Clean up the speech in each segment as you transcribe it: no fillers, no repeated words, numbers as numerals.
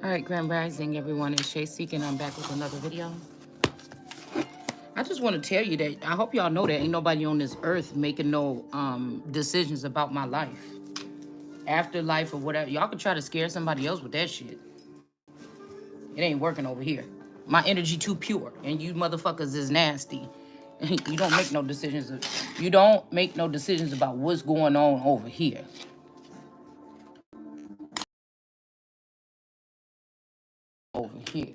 All right, Grand Rising, everyone. It's Shay Seek, and I'm back with another video. I just want to tell you that I hope y'all know that ain't nobody on this earth making no decisions about my life, afterlife, or whatever. Y'all can try to scare somebody else with that shit. It ain't working over here. My energy too pure, and you motherfuckers is nasty. You don't make no decisions. You don't make no decisions about what's going on over here. Over here.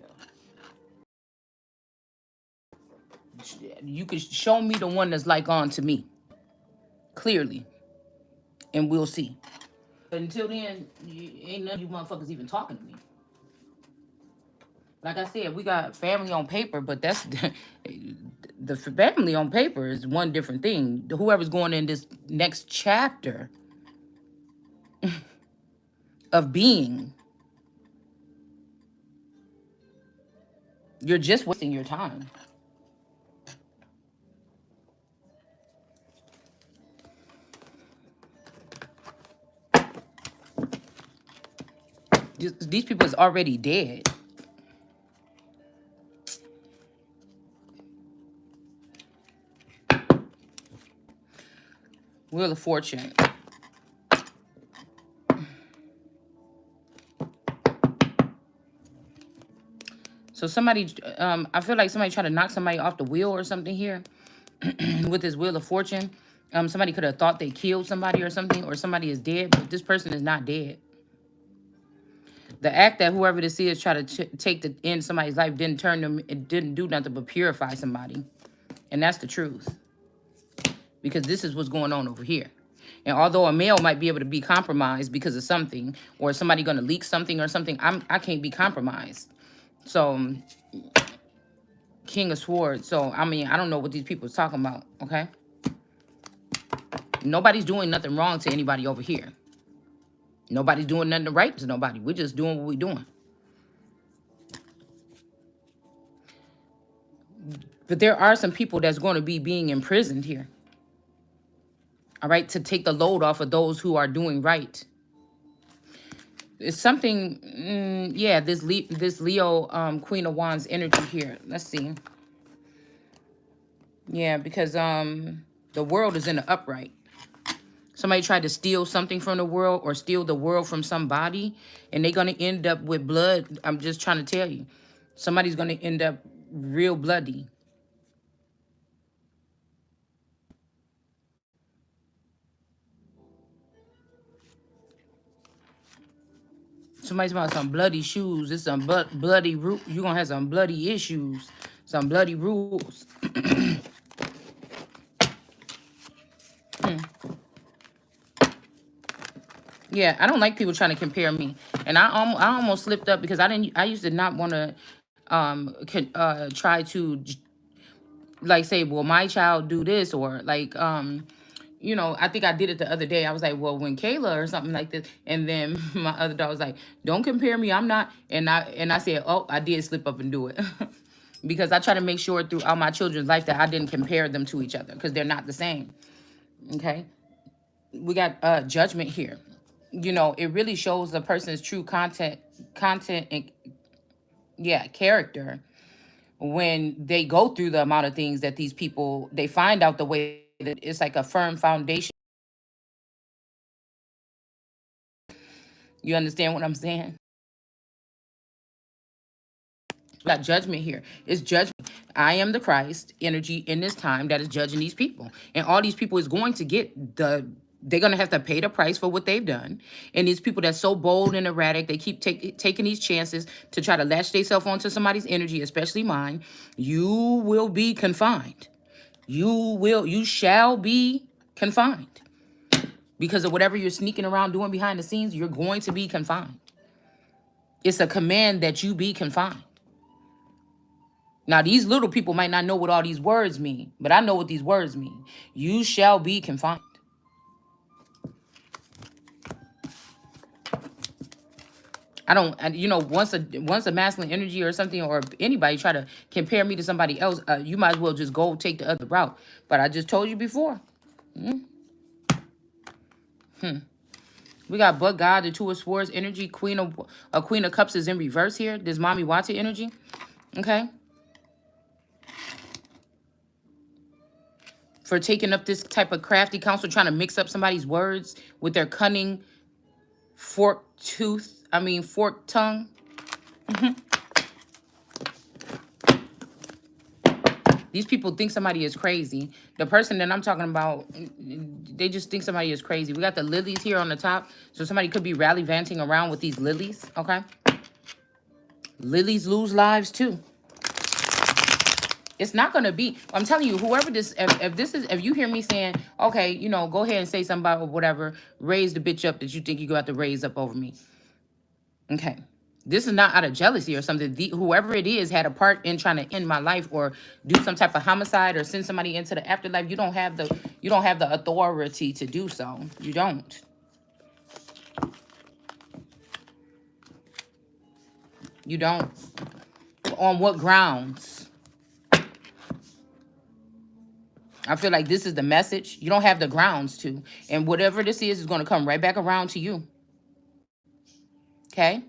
You can show me the one that's like on to me clearly, and we'll see. But until then, ain't none of you motherfuckers even talking to me. Like I said, we got family on paper, but that's the family on paper is one different thing. Whoever's going in this next chapter of being, you're just wasting your time. These people is already dead. Wheel of Fortune. So somebody, I feel like somebody tried to knock somebody off the wheel or something here with this Wheel of Fortune. Somebody could have thought they killed somebody or something, or somebody is dead, but this person is not dead. The act that whoever this is tried to take the end somebody's life didn't turn them, it didn't do nothing but purify somebody. And that's the truth. Because this is what's going on over here. And although a male might be able to be compromised because of something, or somebody going to leak something or something, I can't be compromised. So, King of Swords. So, I mean, I don't know what these people is talking about, okay? Nobody's doing nothing wrong to anybody over here. Nobody's doing nothing right to nobody. We're just doing what we're doing. But there are some people that's going to be being imprisoned here. All right, to take the load off of those who are doing right. It's something, yeah, this Leo Queen of Wands energy here. Let's see. Yeah, because the world is in the upright. Somebody tried to steal something from the world or steal the world from somebody, and they're going to end up with blood. I'm just trying to tell you. Somebody's going to end up real bloody. Somebody's about some bloody shoes. It's some bloody root. You're going to have some bloody issues. Some bloody rules. Yeah, I don't like people trying to compare me. And I almost slipped up because I used to not want to try to like say, well, my child do this, or like you know, I think I did it the other day. I was like, well, when Kayla or something like this, and then my other dog was like, don't compare me, I'm not. And I said, oh, I did slip up and do it. Because I try to make sure throughout my children's life that I didn't compare them to each other, because they're not the same. Okay, we got judgment here. You know, it really shows the person's true content and, yeah, character, when they go through the amount of things that these people, they find out the way that it's like a firm foundation. You understand what I'm saying? Got judgment here. It's judgment. I am the Christ energy in this time that is judging these people. And all these people is going to get they're going to have to pay the price for what they've done. And these people that's so bold and erratic, they keep taking these chances to try to latch themselves onto somebody's energy, especially mine. You will be confined. You shall be confined. Because of whatever you're sneaking around doing behind the scenes, you're going to be confined. It's a command that you be confined. Now, these little people might not know what all these words mean, but I know what these words mean. You shall be confined. I don't, you know, once a masculine energy or something, or anybody try to compare me to somebody else, you might as well just go take the other route. But I just told you before. We got but God, the Two of Swords energy. Queen of Cups is in reverse here. This Mommy Wati energy. Okay. For taking up this type of crafty counsel, trying to mix up somebody's words with their cunning forked tongue. These people think somebody is crazy. The person that I'm talking about, they just think somebody is crazy. We got the lilies here on the top. So somebody could be rally-vanting around with these lilies, okay? Lilies lose lives too. It's not going to be, I'm telling you, whoever this, if you hear me saying, okay, you know, go ahead and say something about whatever, raise the bitch up that you think you got to raise up over me. Okay. This is not out of jealousy or something. Whoever it is had a part in trying to end my life or do some type of homicide or send somebody into the afterlife. You don't have the authority to do so. You don't. You don't. On what grounds? I feel like this is the message. You don't have the grounds to. And whatever this is going to come right back around to you. Okay?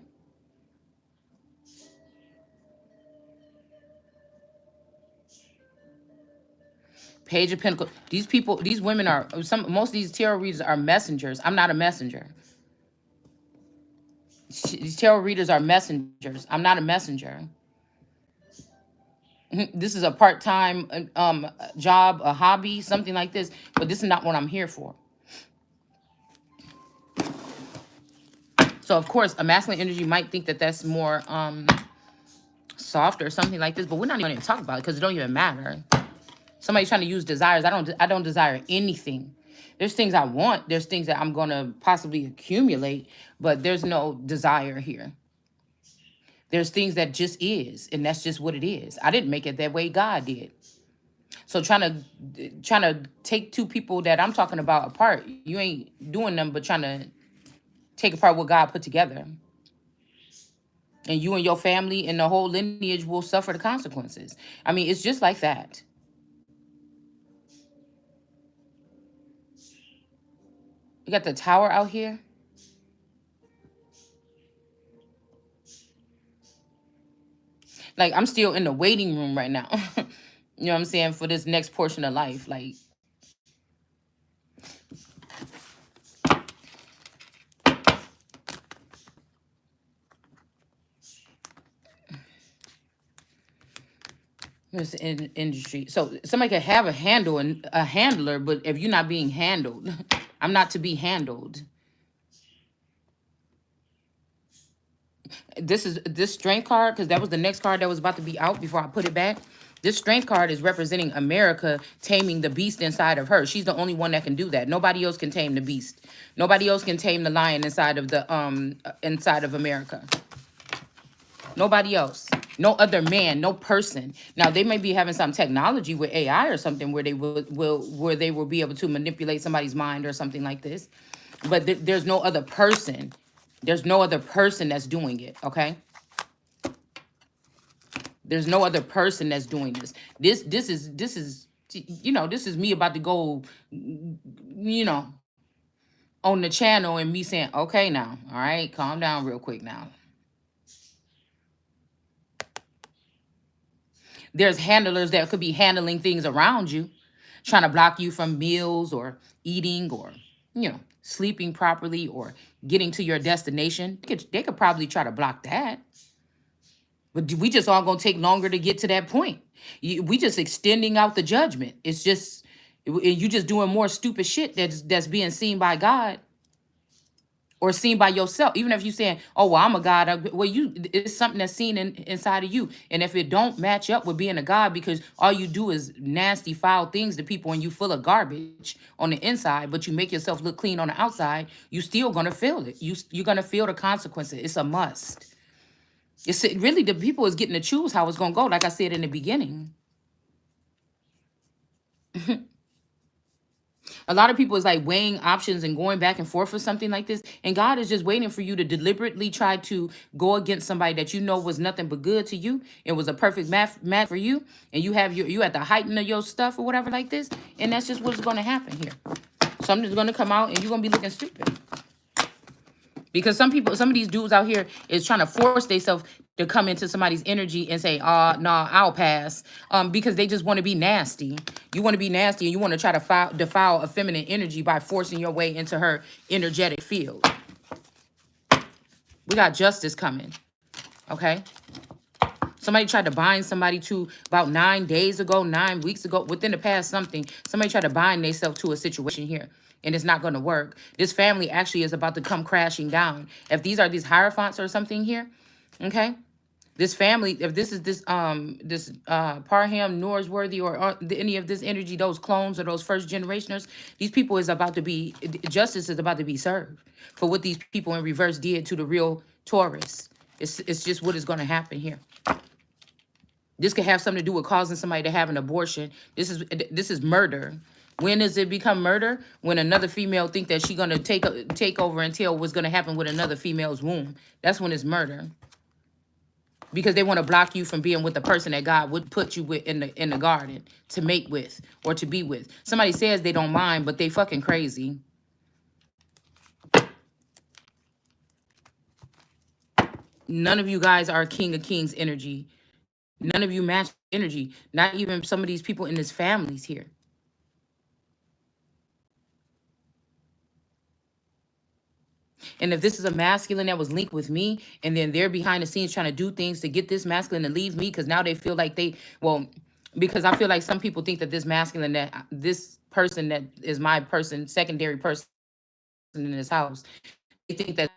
Page of Pentacles. These women are, most of these tarot readers are messengers. I'm not a messenger. These tarot readers are messengers. I'm not a messenger. This is a part-time job, a hobby, something like this. But this is not what I'm here for. So, of course, a masculine energy might think that that's more soft or something like this. But we're not even going to talk about it because it don't even matter. Somebody's trying to use desires. I don't desire anything. There's things I want. There's things that I'm going to possibly accumulate. But there's no desire here. There's things that just is. And that's just what it is. I didn't make it that way. God did. So trying to take two people that I'm talking about apart, you ain't doing them but trying to take apart what God put together. And you and your family and the whole lineage will suffer the consequences. I mean, it's just like that. You got the Tower out here. Like, I'm still in the waiting room right now. You know what I'm saying? For this next portion of life. Like, this industry. So somebody could have a handler, but if you're not being handled, I'm not to be handled. This strength card, because that was the next card that was about to be out before I put it back. This strength card is representing America taming the beast inside of her. She's the only one that can do that. Nobody else can tame the beast. Nobody else can tame the lion inside of America. Nobody else. No other man, no person. Now they may be having some technology with AI or something where they will be able to manipulate somebody's mind or something like this. But there's no other person. There's no other person that's doing it, okay? There's no other person that's doing this. This is you know, this is me about to go, you know, on the channel and me saying, okay now, all right, calm down real quick now. There's handlers that could be handling things around you, trying to block you from meals or eating or, you know, sleeping properly or getting to your destination. They could probably try to block that. But we just all gonna take longer to get to that point. We just extending out the judgment. It's just, you just doing more stupid shit that's being seen by God or seen by yourself. Even if you saying, oh, well, I'm a God. Well, it's something that's seen inside of you. And if it don't match up with being a God, because all you do is nasty, foul things to people and you full of garbage on the inside, but you make yourself look clean on the outside, you still gonna feel it. You're gonna feel the consequences. It's a must. It's really the people is getting to choose how it's gonna go, like I said in the beginning. A lot of people is like weighing options and going back and forth for something like this. And God is just waiting for you to deliberately try to go against somebody that you know was nothing but good to you. It was a perfect match for you. And you at the height of your stuff or whatever like this. And that's just what's going to happen here. Something's going to come out and you're going to be looking stupid. Because some of these dudes out here is trying to force themselves to come into somebody's energy and say, nah, I'll pass. Because they just want to be nasty. You want to be nasty and you want to try to defile a feminine energy by forcing your way into her energetic field. We got justice coming. Okay? Somebody tried to bind somebody to about 9 days ago, 9 weeks ago, within the past something. Somebody tried to bind themselves to a situation here, and it's not going to work. This family actually is about to come crashing down. If these are these hierophants or something here, okay? This family, if this is this Parham, Norsworthy, or any of this energy, those clones or those first generationers, these people is about to be, justice is about to be served for what these people in reverse did to the real Taurus. It's just what is going to happen here. This could have something to do with causing somebody to have an abortion. This is murder. When does it become murder? When another female think that she's gonna take over and tell what's gonna happen with another female's womb. That's when it's murder. Because they want to block you from being with the person that God would put you with in the garden to mate with or to be with. Somebody says they don't mind, but they fucking crazy. None of you guys are King of Kings energy. None of you match energy. Not even some of these people in this families here. And if this is a masculine that was linked with me, and then they're behind the scenes trying to do things to get this masculine to leave me, because now they feel like because I feel like some people think that this person that is my person, secondary person in this house, they think that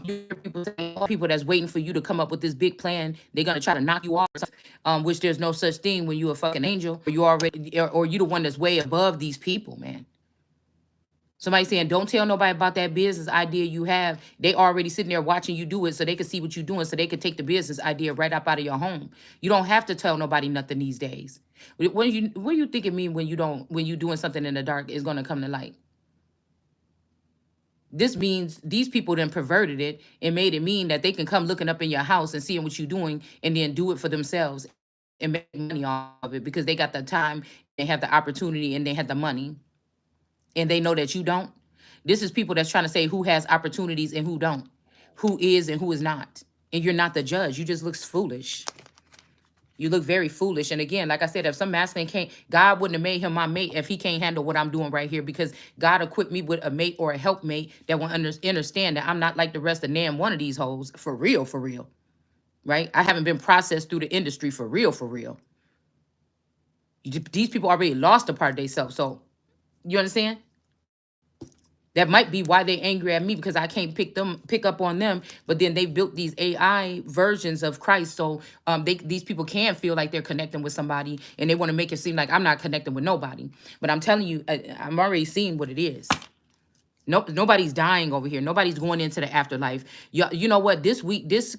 you hear people say, oh, people that's waiting for you to come up with this big plan, they're gonna try to knock you off, which there's no such thing when you're a fucking angel, or you already, or you the one that's way above these people, man. Somebody saying, don't tell nobody about that business idea you have. They already sitting there watching you do it so they can see what you're doing, so they can take the business idea right up out of your home. You don't have to tell nobody nothing these days. What do you think it mean when you doing something in the dark is gonna come to light? This means these people then perverted it and made it mean that they can come looking up in your house and seeing what you're doing and then do it for themselves and make money off of it because they got the time, they have the opportunity, and they have the money. And they know that you don't. This is people that's trying to say who has opportunities and who don't, who is and who is not. And you're not the judge. You just look foolish. You look very foolish. And again, like I said, if some masculine can't, God wouldn't have made him my mate if he can't handle what I'm doing right here, because God equipped me with a mate or a helpmate that will understand that I'm not like the rest of damn one of these hoes. For real, right? I haven't been processed through the industry for real, These people already lost a part of themselves. So, you understand? That might be why they angry at me, because I can't pick up on them. But then they built these AI versions of Christ, so these people can feel like they're connecting with somebody, and they want to make it seem like I'm not connecting with nobody. But I'm telling you, I'm already seeing what it is. Nope, nobody's dying over here. Nobody's going into the afterlife. You know what? This week, this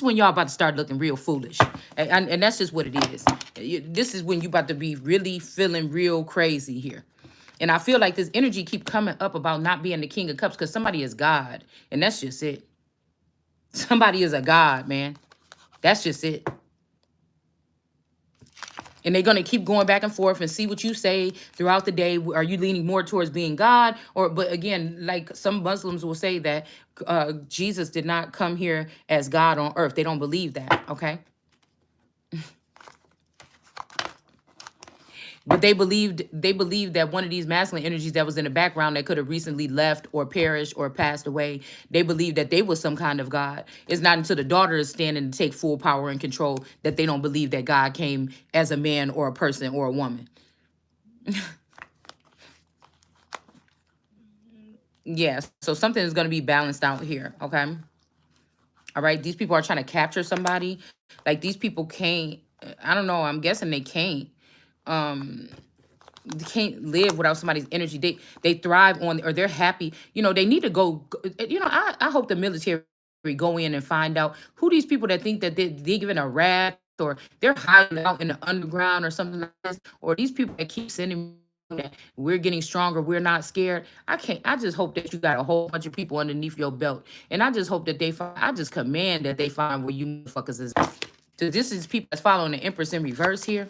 when y'all about to start looking real foolish, and that's just what it is. This is when you about to be really feeling real crazy here. And I feel like this energy keep coming up about not being the King of Cups because somebody is God. And that's just it. Somebody is a God, man. That's just it. And they're going to keep going back and forth and see what you say throughout the day. Are you leaning more towards being God? But again, like some Muslims will say that Jesus did not come here as God on earth. They don't believe that, okay? But they believed that one of these masculine energies that was in the background that could have recently left or perished or passed away, they believed that they was some kind of God. It's not until the daughter is standing to take full power and control that they don't believe that God came as a man or a person or a woman. Yeah, so something is going to be balanced out here, okay? All right, these people are trying to capture somebody. Like these people can't, I don't know, I'm guessing they can't. They can't live without somebody's energy. They thrive on, or they're happy. They need to I hope the military go in and find out who these people that think that they're giving a rat, or they're hiding out in the underground or something like this, or these people that keep sending that we're getting stronger, we're not scared. I just hope that you got a whole bunch of people underneath your belt, and I just hope that I just command that they find where you motherfuckers is. So this is people that's following the Empress in reverse here.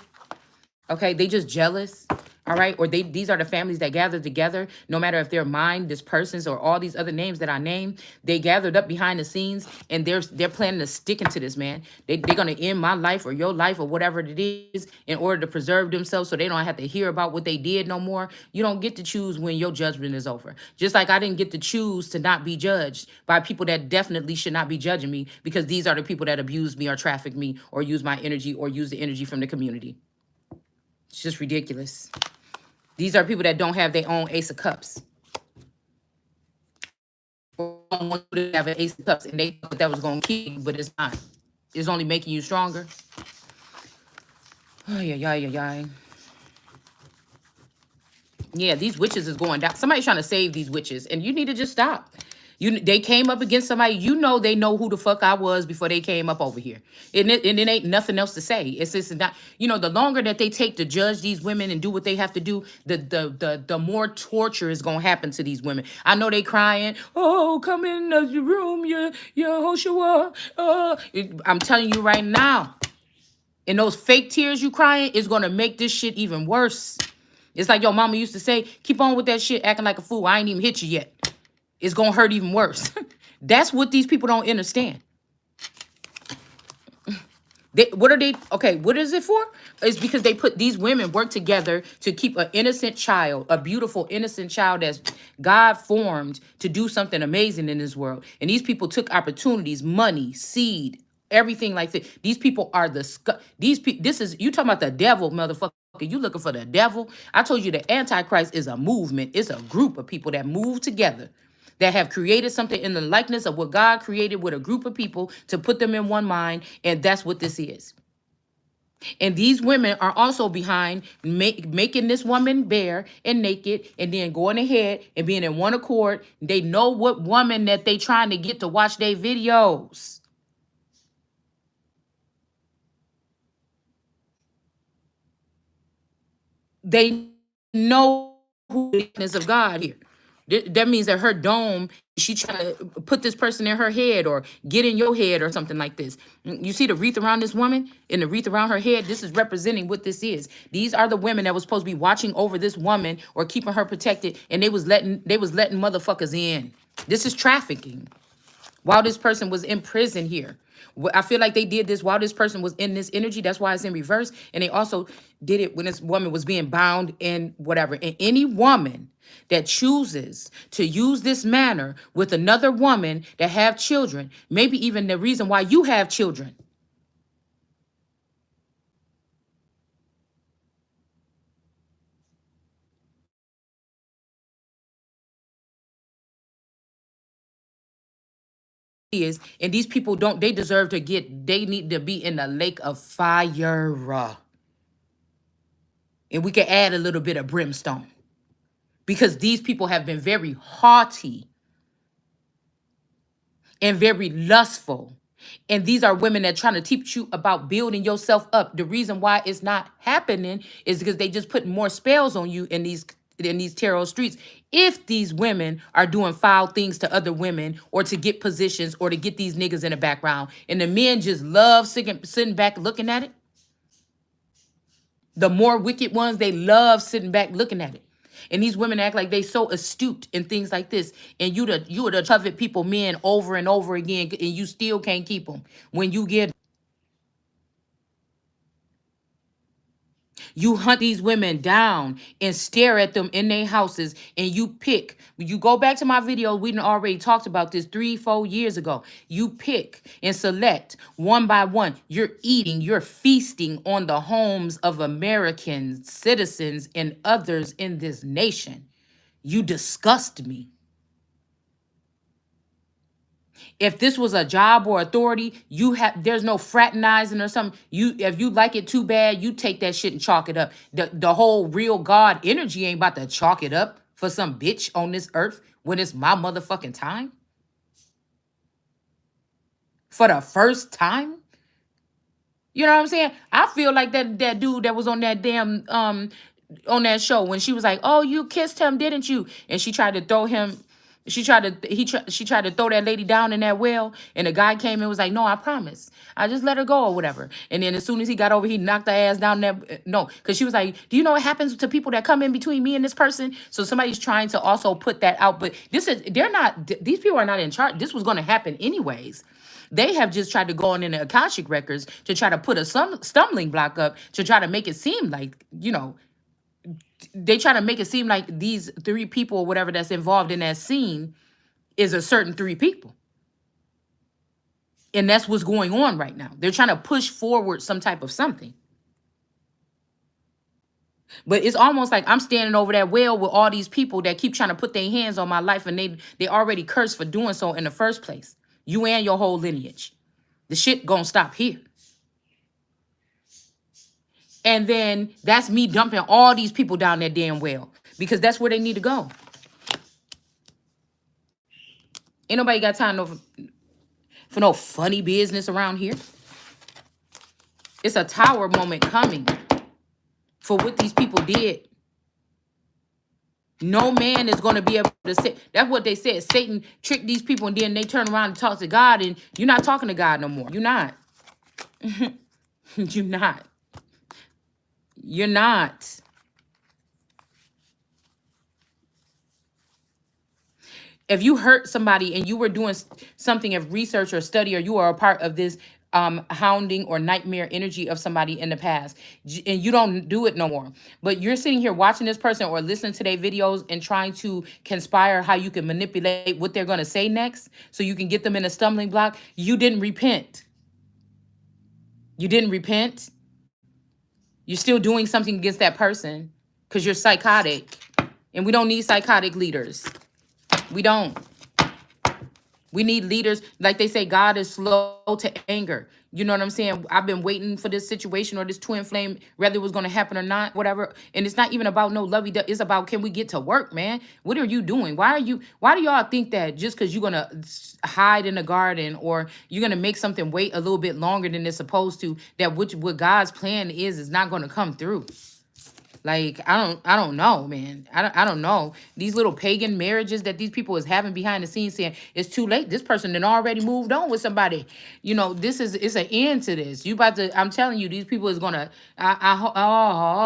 Okay, they just jealous. All right, or these are the families that gathered together, no matter if they're mine, this person's, or all these other names that I named. They gathered up behind the scenes, and they're planning to stick into this, man. They're gonna end my life or your life or whatever it is in order to preserve themselves, so they don't have to hear about what they did no more. You don't get to choose when your judgment is over. Just like I didn't get to choose to not be judged by people that definitely should not be judging me, because these are the people that abuse me or traffic me or use my energy or use the energy from the community. It's just ridiculous. These are people that don't have their own Ace of Cups. Or don't want to have an Ace of Cups, and they thought that was going to keep you, but it's not. It's only making you stronger. Oh, yeah. Yeah, these witches is going down. Somebody's trying to save these witches, and you need to just stop. They came up against somebody. They know who the fuck I was before they came up over here, and it ain't nothing else to say. It's just not. The longer that they take to judge these women and do what they have to do, the more torture is gonna happen to these women. I know they crying. Oh, come in the room, you Hoshua. I'm telling you right now, and those fake tears you crying is gonna make this shit even worse. It's like your mama used to say, keep on with that shit, acting like a fool. I ain't even hit you yet. It's going to hurt even worse. That's what these people don't understand. What is it for? It's because these women work together to keep an innocent child, a beautiful, innocent child that's God formed to do something amazing in this world. And these people took opportunities, money, seed, everything like that. These people are you talking about the devil, motherfucker. You looking for the devil? I told you the Antichrist is a movement. It's a group of people that move together, that have created something in the likeness of what God created, with a group of people to put them in one mind. And that's what this is. And these women are also behind making this woman bare and naked, and then going ahead and being in one accord. They know what woman that they trying to get to watch their videos. They know who the is of God here. That means that her dome, she trying to put this person in her head or get in your head or something like this. You see the wreath around this woman and the wreath around her head? This is representing what this is. These are the women that was supposed to be watching over this woman or keeping her protected, and they was letting motherfuckers in. This is trafficking. While this person was in prison here. I feel like they did this while this person was in this energy. That's why it's in reverse. And they also did it when this woman was being bound and whatever. And any woman that chooses to use this manner with another woman that have children, maybe even the reason why you have children, is, and these people they deserve to they need to be in the lake of fire. And we can add a little bit of brimstone, because these people have been very haughty and very lustful. And these are women that trying to teach you about building yourself up. The reason why it's not happening is because they just put more spells on you in these tarot streets. If these women are doing foul things to other women, or to get positions, or to get these niggas in the background, and the men just love sitting back looking at it. The more wicked ones, they love sitting back looking at it. And these women act like they so astute in things like this. And you are the covet people men over and over again, and you still can't keep them. When you get, you hunt these women down and stare at them in their houses, and you pick. When you go back to my video, we done already talked about this 3-4 years ago. You pick and select one by one. You're eating, you're feasting on the homes of American citizens and others in this nation. You disgust me. If this was a job or authority, there's no fraternizing or something. If you like it too bad, you take that shit and chalk it up. The whole real God energy ain't about to chalk it up for some bitch on this earth when it's my motherfucking time. For the first time. You know what I'm saying? I feel like that dude that was on that damn on that show, when she was like, "Oh, you kissed him, didn't you?" And she tried to throw him She tried to throw that lady down in that well, and the guy came and was like, "No, I promise. I just let her go or whatever." And then as soon as he got over, he knocked her ass down there. No, because she was like, "Do you know what happens to people that come in between me and this person?" So somebody's trying to also put that out, but they're not. These people are not in charge. This was going to happen anyways. They have just tried to go on in the Akashic records to try to put a stumbling block up to try to make it seem like, they try to make it seem like these three people or whatever that's involved in that scene is a certain three people. And that's what's going on right now. They're trying to push forward some type of something. But it's almost like I'm standing over that well with all these people that keep trying to put their hands on my life, and they already cursed for doing so in the first place. You and your whole lineage. The shit gonna stop here. And then that's me dumping all these people down that damn well because that's where they need to go. Ain't nobody got time for no funny business around here. It's a tower moment coming for what these people did. No man is going to be able to say. That's what they said. Satan tricked these people, and then they turn around and talk to God, and you're not talking to God no more. You're not. You're not. You're not. If you hurt somebody and you were doing something of research or study, or you are a part of this hounding or nightmare energy of somebody in the past, and you don't do it no more, but you're sitting here watching this person or listening to their videos and trying to conspire how you can manipulate what they're going to say next so you can get them in a stumbling block, you didn't repent. You didn't repent. You're still doing something against that person because you're psychotic. And we don't need psychotic leaders. We don't. We need leaders. Like they say, God is slow to anger. You know what I'm saying? I've been waiting for this situation or this twin flame, whether it was going to happen or not, whatever. And it's not even about no lovey. It's about, can we get to work, man? What are you doing? Why do y'all think that just because you're going to hide in the garden or you're going to make something wait a little bit longer than it's supposed to, that what God's plan is not going to come through? Like, I don't know, man. I don't know. These little pagan marriages that these people is having behind the scenes saying it's too late. This person then already moved on with somebody. It's an end to this. You about to, I'm telling you, these people is gonna, oh.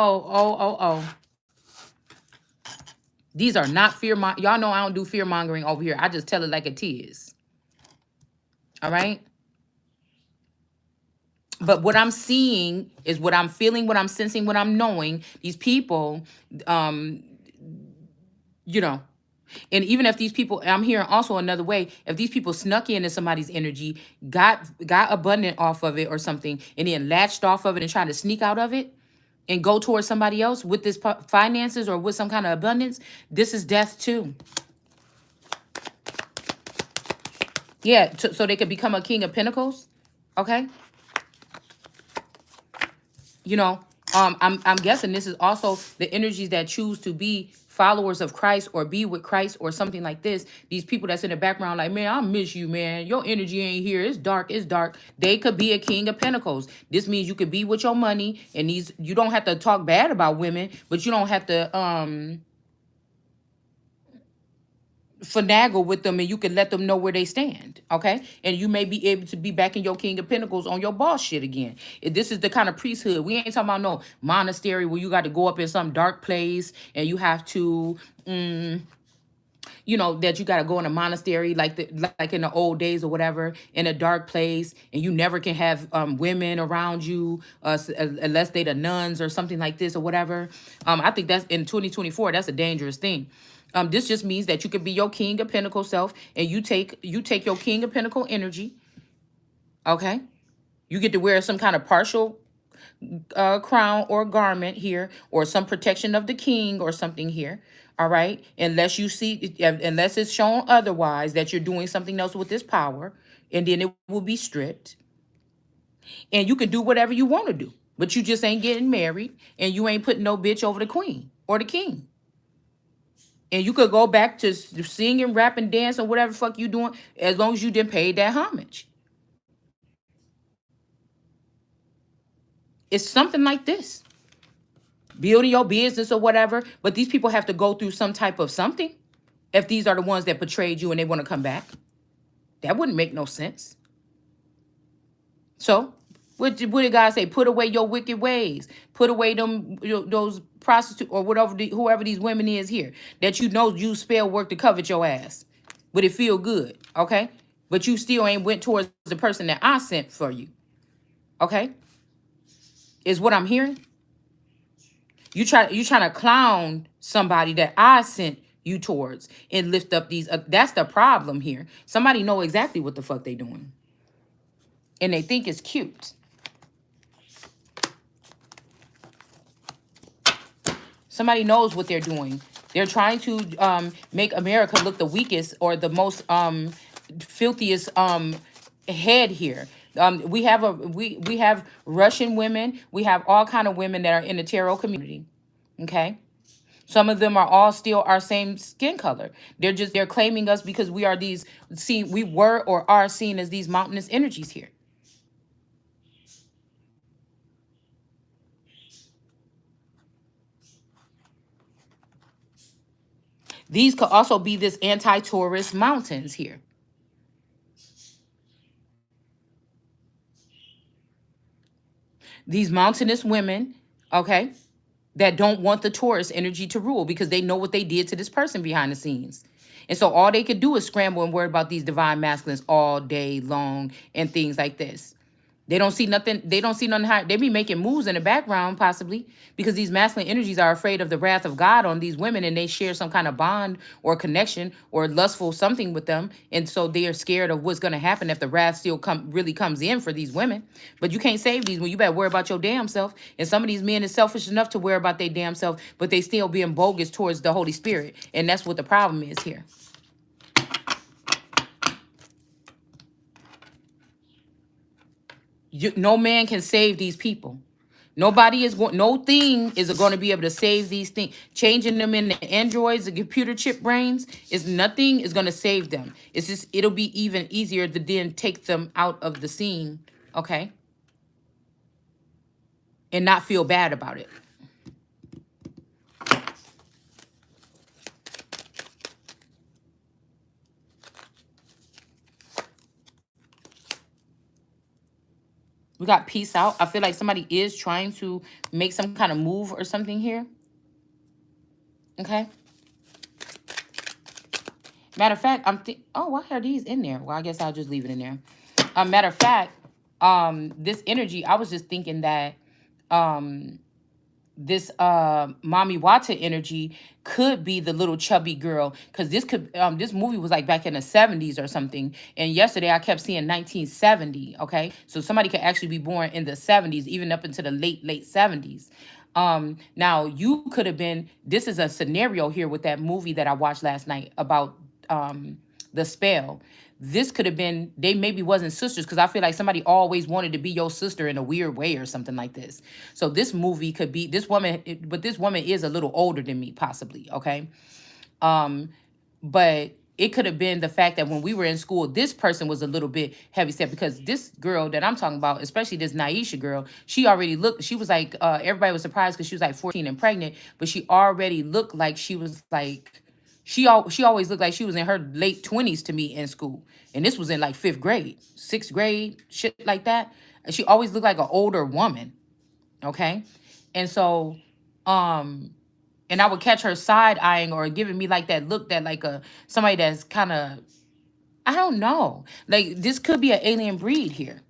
These are not y'all know I don't do fear mongering over here. I just tell it like it is. All right. But what I'm seeing is what I'm feeling, what I'm sensing, what I'm knowing. These people, um, you know, and even if these people, I'm hearing also another way, if these people snuck into somebody's energy, got abundant off of it or something, and then latched off of it and tried to sneak out of it and go towards somebody else with this finances or with some kind of abundance, this is death too. Yeah, so they could become a king of pentacles. Okay. I'm guessing this is also the energies that choose to be followers of Christ or be with Christ or something like this. These people that's in the background like, man, I miss you, man. Your energy ain't here. It's dark. It's dark. They could be a king of pentacles. This means you could be with your money, and you don't have to talk bad about women, but you don't have to finagle with them, and you can let them know where they stand. Okay. And you may be able to be back in your king of pentacles on your boss shit again. This is the kind of priesthood. We ain't talking about no monastery where you got to go up in some dark place and you have to that you got to go in a monastery like in the old days or whatever, in a dark place, and you never can have women around you unless they the nuns or something like this or whatever. I think that's in 2024, that's a dangerous thing. This just means that you could be your king of pentacle self, and you take your king of pentacle energy. Okay. You get to wear some kind of partial crown or garment here, or some protection of the king or something here. All right. Unless it's shown otherwise that you're doing something else with this power, and then it will be stripped. And you can do whatever you want to do, but you just ain't getting married, and you ain't putting no bitch over the queen or the king. And you could go back to singing, rapping, dancing, whatever the fuck you doing, as long as you didn't pay that homage. It's something like this. Building your business or whatever, but these people have to go through some type of something. if these are the ones that betrayed you and they want to come back? That wouldn't make no sense. So, what did God say? Put away your wicked ways. Put away them those prostitute or whatever whoever these women is here that you know you spell work to covet your ass, but it feel good, okay? But you still ain't went towards the person that I sent for you, okay? Is what I'm hearing. You trying to clown somebody that I sent you towards and lift up these. That's the problem here. Somebody know exactly what the fuck they doing, and they think it's cute. Somebody knows what they're doing. They're trying to make America look the weakest or the most filthiest head here. We have Russian women. We have all kind of women that are in the tarot community. Okay, some of them are all still our same skin color. They're claiming us because we are these seen we were or are seen as these mountainous energies here. These could also be this anti-tourist mountains here. These mountainous women, okay, that don't want the Taurus energy to rule because they know what they did to this person behind the scenes. And so all they could do is scramble and worry about these divine masculines all day long and things like this. They don't see nothing. They don't see nothing high. They be making moves in the background, possibly, because these masculine energies are afraid of the wrath of God on these women, and they share some kind of bond or connection or lustful something with them, and so they are scared of what's going to happen if the wrath still really comes in for these women. But you can't save these when you better worry about your damn self. And some of these men is selfish enough to worry about their damn self, but they still being bogus towards the Holy Spirit, and that's what the problem is here. No man can save these people. Nobody is going. No thing is going to be able to save these things. Changing them into androids, the computer chip brains, is nothing is going to save them. It's just it'll be even easier to then take them out of the scene, okay, and not feel bad about it. We got peace out. I feel like somebody is trying to make some kind of move or something here. Okay. Matter of fact, oh, why are these in there? Well, I guess I'll just leave it in there. Matter of fact, this energy, I was just thinking that this mommy Wata energy could be the little chubby girl, because this movie was like back in the 70s or something, and yesterday I kept seeing 1970. Okay, so somebody could actually be born in the 70s, even up into the late 70s. Now you could have been, this is a scenario here with that movie that I watched last night about the spell. This could have been, they maybe wasn't sisters, because I feel like somebody always wanted to be your sister in a weird way or something like this. So this movie could be this woman, but this woman is a little older than me, possibly. Okay. But it could have been the fact that when we were in school, this person was a little bit heavy set, because this girl that I'm talking about, especially this Naisha girl, she already looked, she was like, everybody was surprised because she was like 14 and pregnant, but she already looked like she was like, she always looked like she was in her late 20s to me in school. And this was in like 5th grade, 6th grade, shit like that. And she always looked like an older woman. Okay. And so, and I would catch her side eyeing or giving me like that look that like somebody that's kind of, I don't know. Like this could be an alien breed here.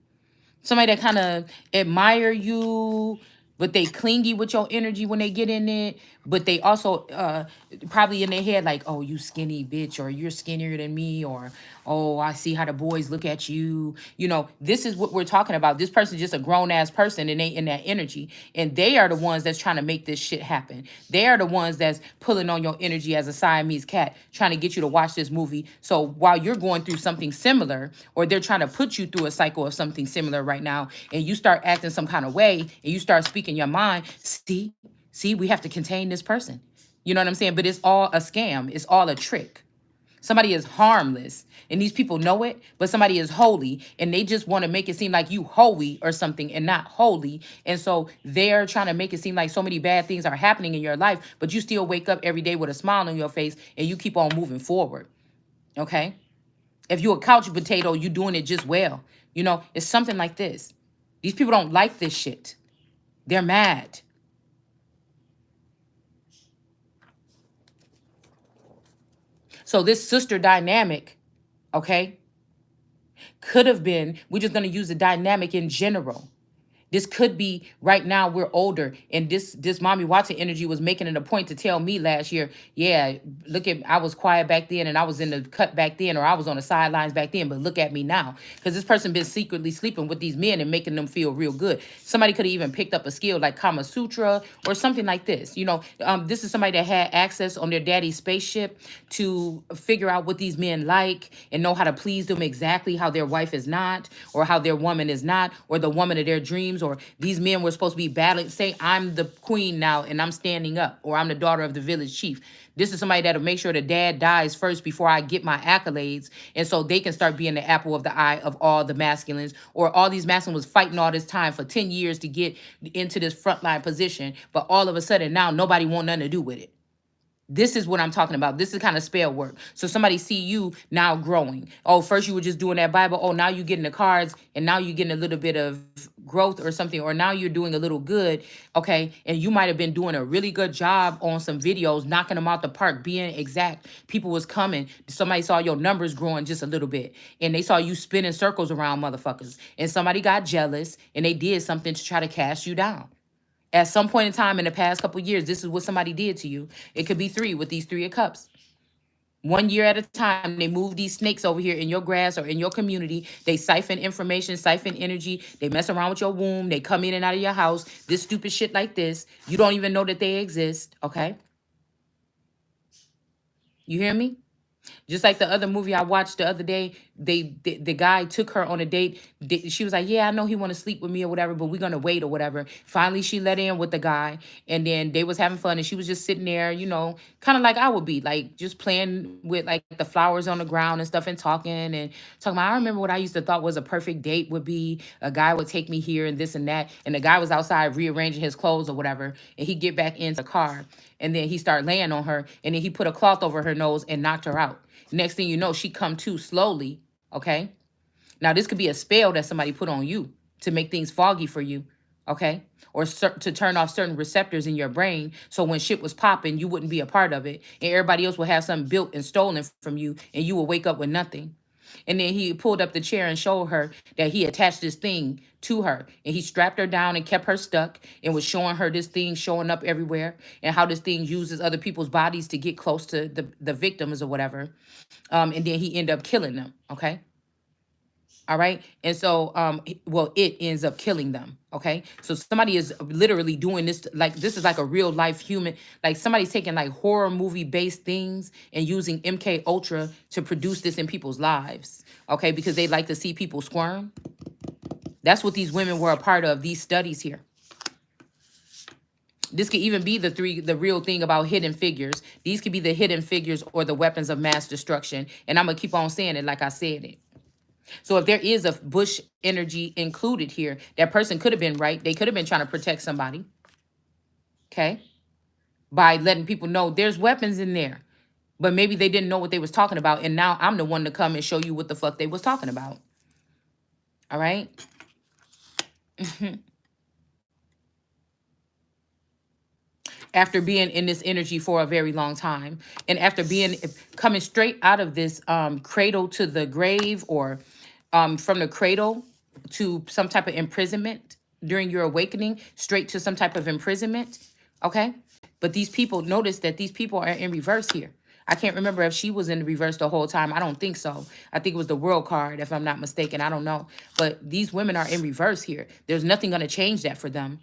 Somebody that kind of admire you, but they clingy with your energy when they get in it. But they also probably in their head like, oh, you skinny bitch, or you're skinnier than me, or oh, I see how the boys look at you. You know, this is what we're talking about. This person's just a grown ass person, and they in that energy, and they are the ones that's trying to make this shit happen. They are the ones that's pulling on your energy as a Siamese cat, trying to get you to watch this movie. So while you're going through something similar, or they're trying to put you through a cycle of something similar right now, and you start acting some kind of way, and you start speaking your mind, see, we have to contain this person. You know what I'm saying? But it's all a scam. It's all a trick. Somebody is harmless and these people know it, but somebody is holy and they just want to make it seem like you holy or something and not holy. And so they're trying to make it seem like so many bad things are happening in your life, but you still wake up every day with a smile on your face and you keep on moving forward. Okay? If you're a couch potato, you doing it just well. You know, it's something like this. These people don't like this shit. They're mad. So this sister dynamic, okay, could have been, we're just going to use the dynamic in general. This could be right now we're older and this mommy Watson energy was making it a point to tell me last year, yeah, look at I was quiet back then and I was in the cut back then or I was on the sidelines back then, but look at me now. Because this person been secretly sleeping with these men and making them feel real good. Somebody could have even picked up a skill like Kama Sutra or something like this. You know, this is somebody that had access on their daddy's spaceship to figure out what these men like and know how to please them exactly how their wife is not or how their woman is not or the woman of their dreams, or these men were supposed to be battling. Say I'm the queen now and I'm standing up, or I'm the daughter of the village chief. This is somebody that'll make sure the dad dies first before I get my accolades. And so they can start being the apple of the eye of all the masculines, or all these masculines was fighting all this time for 10 years to get into this frontline position. But all of a sudden now nobody want nothing to do with it. This is what I'm talking about. This is kind of spell work. So somebody see you now growing. Oh, first you were just doing that Bible. Oh, now you're getting the cards and now you're getting a little bit of growth or something, or now you're doing a little good. Okay. And you might have been doing a really good job on some videos, knocking them out the park, being exact. People was coming. Somebody saw your numbers growing just a little bit and they saw you spinning circles around motherfuckers. And somebody got jealous and they did something to try to cast you down. At some point in time in the past couple of years, this is what somebody did to you. It could be three with these three of cups. 1 year at a time, they move these snakes over here in your grass or in your community. They siphon information, siphon energy. They mess around with your womb. They come in and out of your house. This stupid shit like this. You don't even know that they exist. Okay? You hear me? Just like the other movie I watched the other day, the guy took her on a date. She was like, "Yeah, I know he want to sleep with me or whatever, but we're gonna wait or whatever." Finally, she let in with the guy, and then they was having fun, and she was just sitting there, you know, kind of like I would be, like just playing with like the flowers on the ground and stuff, and talking about. I remember what I used to thought was a perfect date would be a guy would take me here and this and that, and the guy was outside rearranging his clothes or whatever, and he get back into the car, and then he started laying on her, and then he put a cloth over her nose and knocked her out. Next thing you know, she come to slowly, okay? Now, this could be a spell that somebody put on you to make things foggy for you, okay? Or to turn off certain receptors in your brain so when shit was popping, you wouldn't be a part of it. And everybody else will have something built and stolen from you, and you will wake up with nothing. And then he pulled up the chair and showed her that he attached this thing to her. And he strapped her down and kept her stuck and was showing her this thing showing up everywhere and how this thing uses other people's bodies to get close to the victims or whatever. And then he ended up killing them. Okay. All right. And so, well, it ends up killing them. Okay. So somebody is literally doing this, like, this is like a real life human, like somebody's taking like horror movie based things and using MK Ultra to produce this in people's lives. Okay. Because they like to see people squirm. That's what these women were a part of, these studies here. This could even be the real thing about hidden figures. These could be the hidden figures or the weapons of mass destruction. And I'm going to keep on saying it like I said it. So if there is a bush energy included here, that person could have been right. They could have been trying to protect somebody. Okay. By letting people know there's weapons in there. But maybe they didn't know what they was talking about. And now I'm the one to come and show you what the fuck they was talking about. All right. After being in this energy for a very long time, and after being coming straight out of this cradle to the grave, or from the cradle to some type of imprisonment during your awakening, straight to some type of imprisonment. Okay. But these people, notice that these people are in reverse here. I can't remember if she was in reverse the whole time. I don't think so. I think it was the world card, if I'm not mistaken. I don't know. But these women are in reverse here. There's nothing going to change that for them.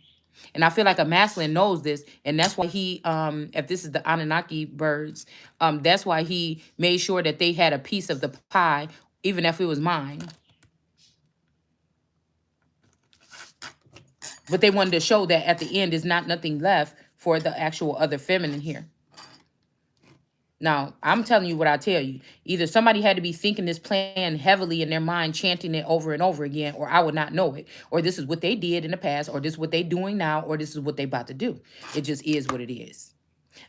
And I feel like a masculine knows this. And that's why he, if this is the Anunnaki birds, that's why he made sure that they had a piece of the pie, even if it was mine. But they wanted to show that at the end is not nothing left for the actual other feminine here. Now, I'm telling you what I tell you. Either somebody had to be thinking this plan heavily in their mind, chanting it over and over again, or I would not know it. Or this is what they did in the past, or this is what they doing now, or this is what they about to do. It just is what it is.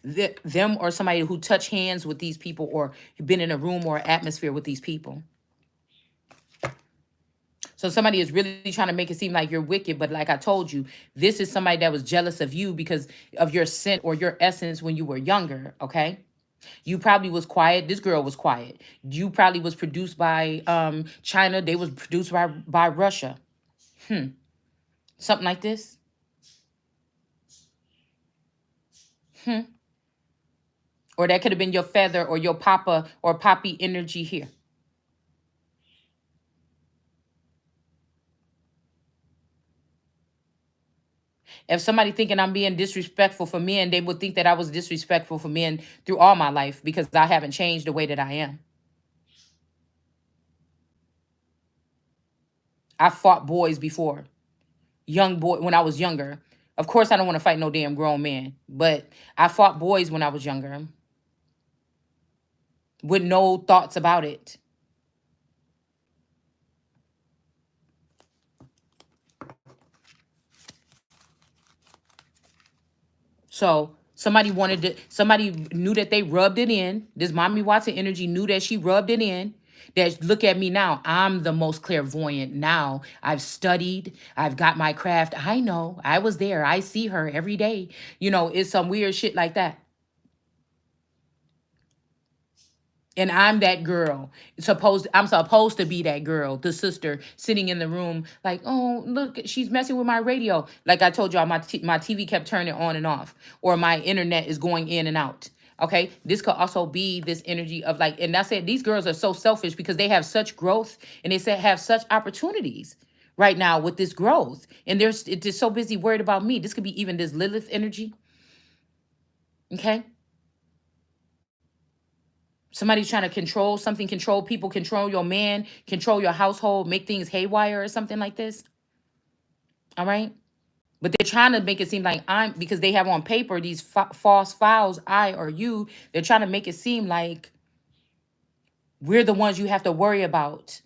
Them or somebody who touch hands with these people or been in a room or atmosphere with these people. So somebody is really trying to make it seem like you're wicked, but like I told you, this is somebody that was jealous of you because of your scent or your essence when you were younger, okay? You probably was quiet. This girl was quiet. You probably was produced by China. They was produced by Russia. Something like this. Or that could have been your feather or your papa or poppy energy here. If somebody thinking I'm being disrespectful for men, they would think that I was disrespectful for men through all my life because I haven't changed the way that I am. I fought boys before. Young boy when I was younger. Of course I don't want to fight no damn grown man, but I fought boys when I was younger with no thoughts about it. So somebody knew that they rubbed it in. This Mommy Watson energy knew that she rubbed it in. That look at me now. I'm the most clairvoyant now. I've studied. I've got my craft. I know. I was there. I see her every day. It's some weird shit like that. And I'm that girl. I'm supposed to be that girl, the sister sitting in the room, like, oh look, she's messing with my radio. Like I told y'all, my TV kept turning on and off, or my internet is going in and out. Okay, this could also be this energy of like, and that's it. These girls are so selfish because they have such growth and they said have such opportunities right now with this growth, and it's just so busy worried about me. This could be even this Lilith energy. Okay. Somebody's trying to control something, control people, control your man, control your household, make things haywire or something like this. All right. But they're trying to make it seem like because they have on paper these false files, I or you, they're trying to make it seem like we're the ones you have to worry about.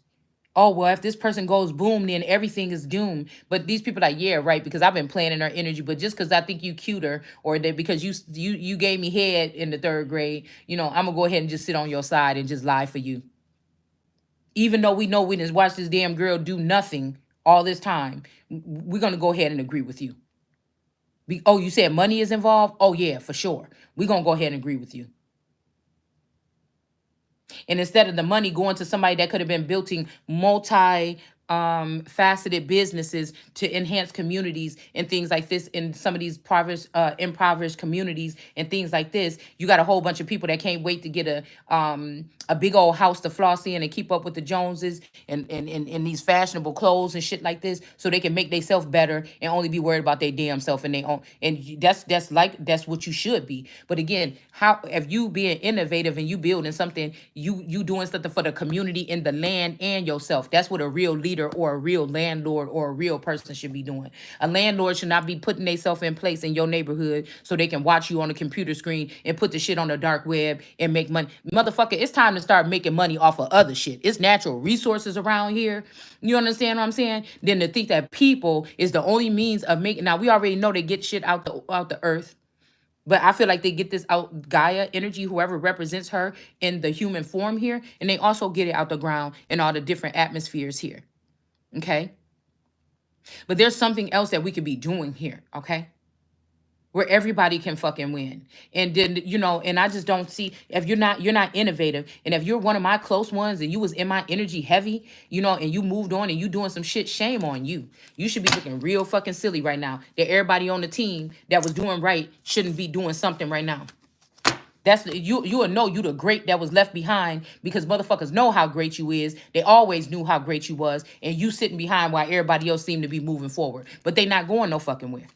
Oh, well, if this person goes boom, then everything is doomed. But these people are like, yeah, right, because I've been playing in her energy. But just because I think you cuter, or that because you gave me head in the third grade, I'm gonna go ahead and just sit on your side and just lie for you. Even though we know we didn't watch this damn girl do nothing all this time, we're gonna go ahead and agree with you. Oh, you said money is involved? Oh yeah, for sure. We're gonna go ahead and agree with you. And instead of the money going to somebody that could have been building multi faceted businesses to enhance communities and things like this in some of these impoverished communities and things like this, you got a whole bunch of people that can't wait to get a big old house to floss in and keep up with the Joneses and these fashionable clothes and shit like this, so they can make themselves better and only be worried about their damn self and they own. And that's what you should be. But again, how if you being innovative and you building something, you doing something for the community in the land and yourself. That's what a real leader or a real landlord or a real person should be doing. A landlord should not be putting themselves in place in your neighborhood so they can watch you on a computer screen and put the shit on the dark web and make money. Motherfucker, it's time to start making money off of other shit. It's natural resources around here. You understand what I'm saying? Then to think that people is the only means of making. Now we already know they get shit out the earth. But I feel like they get this out Gaia energy, whoever represents her in the human form here, and they also get it out the ground in all the different atmospheres here. Okay? But there's something else that we could be doing here, okay? Where everybody can fucking win. And then, and I just don't see, if you're not innovative, and if you're one of my close ones and you was in my energy heavy, and you moved on and you doing some shit, shame on you. You should be looking real fucking silly right now that everybody on the team that was doing right shouldn't be doing something right now. That's you will know you the great that was left behind, because motherfuckers know how great you is. They always knew how great you was, and you sitting behind while everybody else seemed to be moving forward. But they not going no fucking where.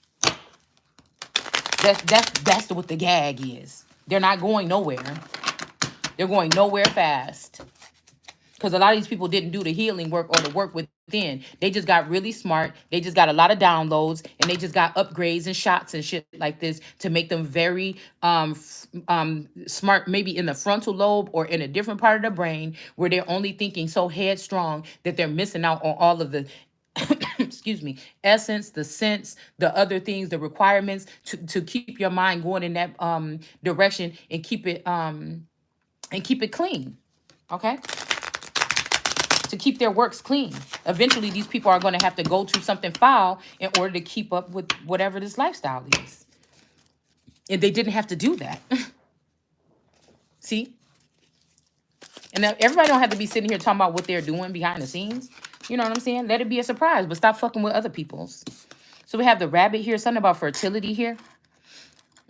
That's what the gag is. They're not going nowhere. They're going nowhere fast. Because a lot of these people didn't do the healing work or the work with within. They just got really smart. They just got a lot of downloads, and they just got upgrades and shots and shit like this to make them very smart, maybe in the frontal lobe or in a different part of the brain where they're only thinking so headstrong that they're missing out on all of the excuse me, essence, the sense, the other things, the requirements to keep your mind going in that direction and keep it clean. Okay, to keep their works clean. Eventually, these people are going to have to go to something foul in order to keep up with whatever this lifestyle is. And they didn't have to do that. See? And now everybody don't have to be sitting here talking about what they're doing behind the scenes. You know what I'm saying? Let it be a surprise, but stop fucking with other people's. So we have the rabbit here, something about fertility here.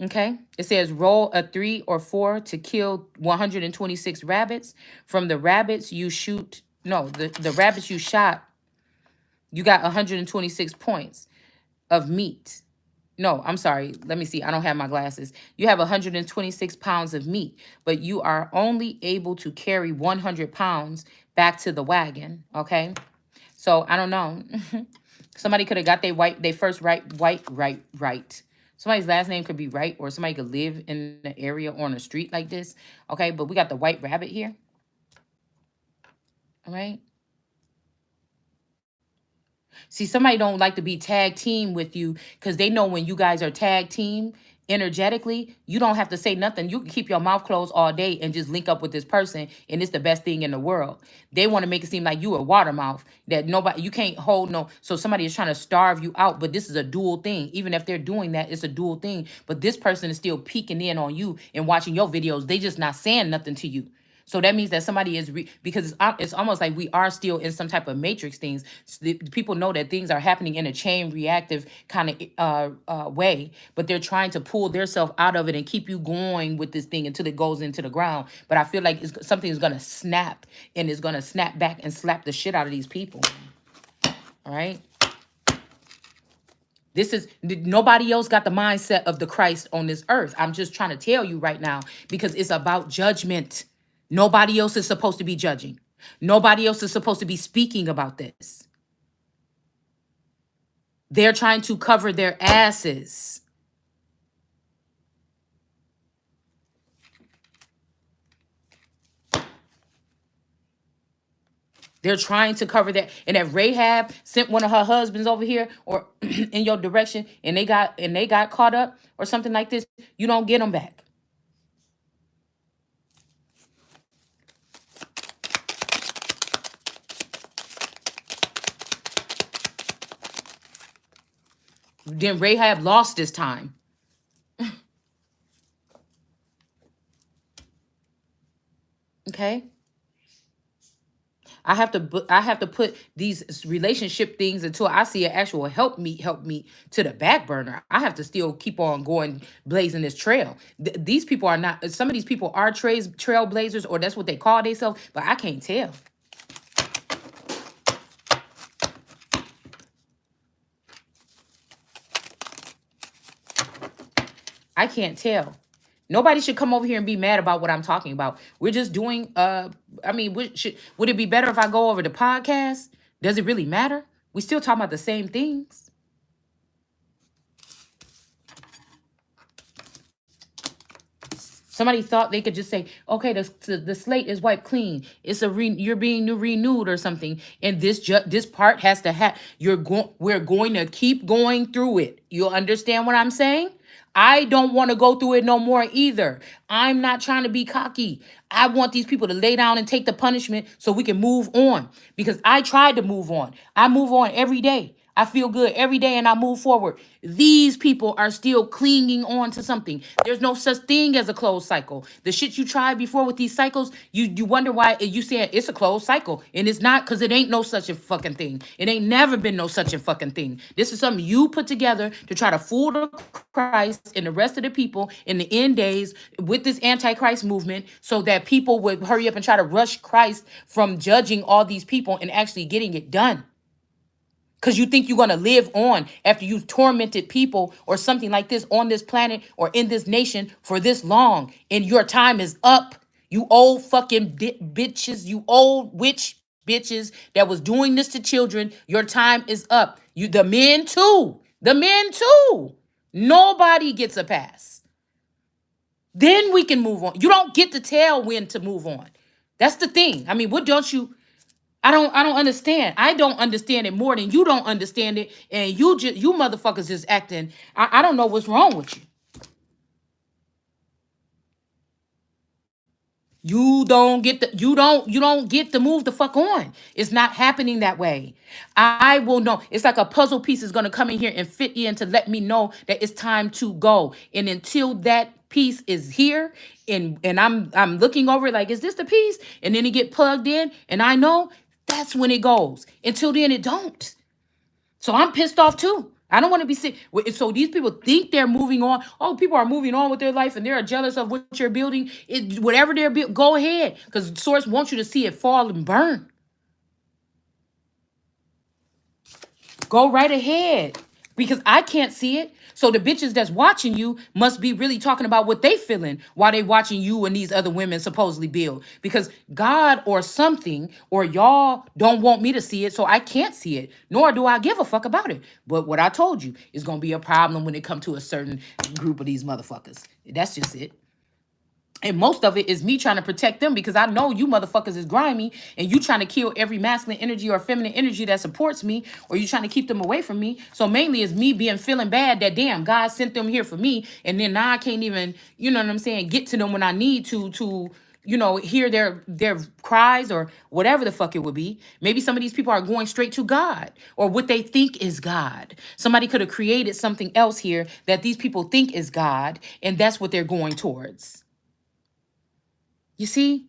Okay. It says roll a 3 or 4 to kill 126 rabbits. From the rabbits you shoot, no, the rabbits you shot, you got 126 points of meat. No, I'm sorry. Let me see. I don't have my glasses. You have 126 pounds of meat, but you are only able to carry 100 pounds back to the wagon. Okay. So I don't know. Somebody could have got they first right. Somebody's last name could be Right, or somebody could live in the area or on a street like this. Okay. But we got the white rabbit here. All right. See, somebody don't like to be tag team with you because they know when you guys are tag team energetically, you don't have to say nothing. You can keep your mouth closed all day and just link up with this person, and it's the best thing in the world. They want to make it seem like you a water mouth, that nobody, you can't hold no. So somebody is trying to starve you out, but this is a dual thing. Even if they're doing that, it's a dual thing. But this person is still peeking in on you and watching your videos. They just not saying nothing to you. So that means that somebody is because it's almost like we are still in some type of matrix things. People know that things are happening in a chain reactive kind of way, but they're trying to pull themselves out of it and keep you going with this thing until it goes into the ground. But I feel like something is going to snap, and it's going to snap back and slap the shit out of these people. All right. This is nobody else got the mindset of the Christ on this earth. I'm just trying to tell you right now because it's about judgment. Nobody else is supposed to be judging. Nobody else is supposed to be speaking about this. They're trying to cover their asses. They're trying to cover that. And if Rahab sent one of her husbands over here or in your direction and they got caught up or something like this, you don't get them back. Then Rahab lost this time. Okay? I have to put these relationship things until I see an actual help me to the back burner. I have to still keep on going blazing this trail. These people are not. Some of these people are trailblazers, or that's what they call themselves, but I can't tell. I can't tell. Nobody should come over here and be mad about what I'm talking about. We're just doing I mean, would it be better if I go over the podcast? Does it really matter? We still talking about the same things. Somebody thought they could just say, okay, the slate is wiped clean. It's you're being renewed or something. And this part has to have, we're going to keep going through it. You'll understand what I'm saying? I don't want to go through it no more either. I'm not trying to be cocky. I want these people to lay down and take the punishment so we can move on. Because I tried to move on. I move on every day. I feel good every day and I move forward. These people are still clinging on to something. There's no such thing as a closed cycle. The shit you tried before with these cycles, you wonder why you say it's a closed cycle. And it's not, because it ain't no such a fucking thing. It ain't never been no such a fucking thing. This is something you put together to try to fool the Christ and the rest of the people in the end days with this antichrist movement so that people would hurry up and try to rush Christ from judging all these people and actually getting it done. Because you think you're going to live on after you've tormented people or something like this on this planet or in this nation for this long. And your time is up. You old fucking bitches. You old witch bitches that was doing this to children, your time is up. You, the men too. The men too. Nobody gets a pass. Then we can move on. You don't get to tell when to move on. That's the thing. I mean, what don't you? I don't understand. I don't understand it more than you don't understand it. And you motherfuckers just acting. I don't know what's wrong with you. You don't get to move the fuck on. It's not happening that way. I will know. It's like a puzzle piece is gonna come in here and fit in to let me know that it's time to go. And until that piece is here, and I'm looking over it like, is this the piece? And then it get plugged in, and I know that's when it goes. Until then, it don't. So I'm pissed off too. I don't want to be sick. So these people think they're moving on. Oh, people are moving on with their life and they're jealous of what you're building. Whatever they're building, go ahead. Because Source wants you to see it fall and burn. Go right ahead. Because I can't see it. So the bitches that's watching you must be really talking about what they feeling while they watching you and these other women supposedly build. Because God or something or y'all don't want me to see it, so I can't see it. Nor do I give a fuck about it. But what I told you is gonna be a problem when it come to a certain group of these motherfuckers. That's just it. And most of it is me trying to protect them because I know you motherfuckers is grimy and you trying to kill every masculine energy or feminine energy that supports me, or you trying to keep them away from me. So mainly it's me being feeling bad that damn God sent them here for me. And then now I can't even, you know what I'm saying, get to them when I need to, hear their cries or whatever the fuck it would be. Maybe some of these people are going straight to God or what they think is God. Somebody could have created something else here that these people think is God, and that's what they're going towards. You see?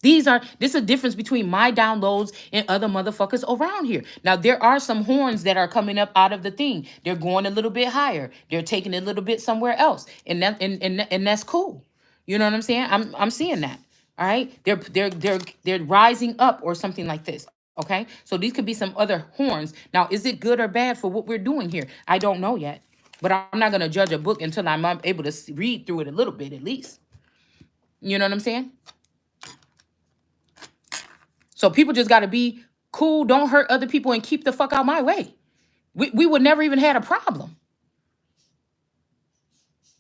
This is a difference between my downloads and other motherfuckers around here. Now there are some horns that are coming up out of the thing. They're going a little bit higher. They're taking it a little bit somewhere else. And that's cool. You know what I'm saying? I'm seeing that. All right? They're rising up or something like this. Okay? So these could be some other horns. Now, is it good or bad for what we're doing here? I don't know yet. But I'm not going to judge a book until I'm able to read through it a little bit at least. You know what I'm saying? So people just got to be cool, don't hurt other people, and keep the fuck out my way. We would never even had a problem.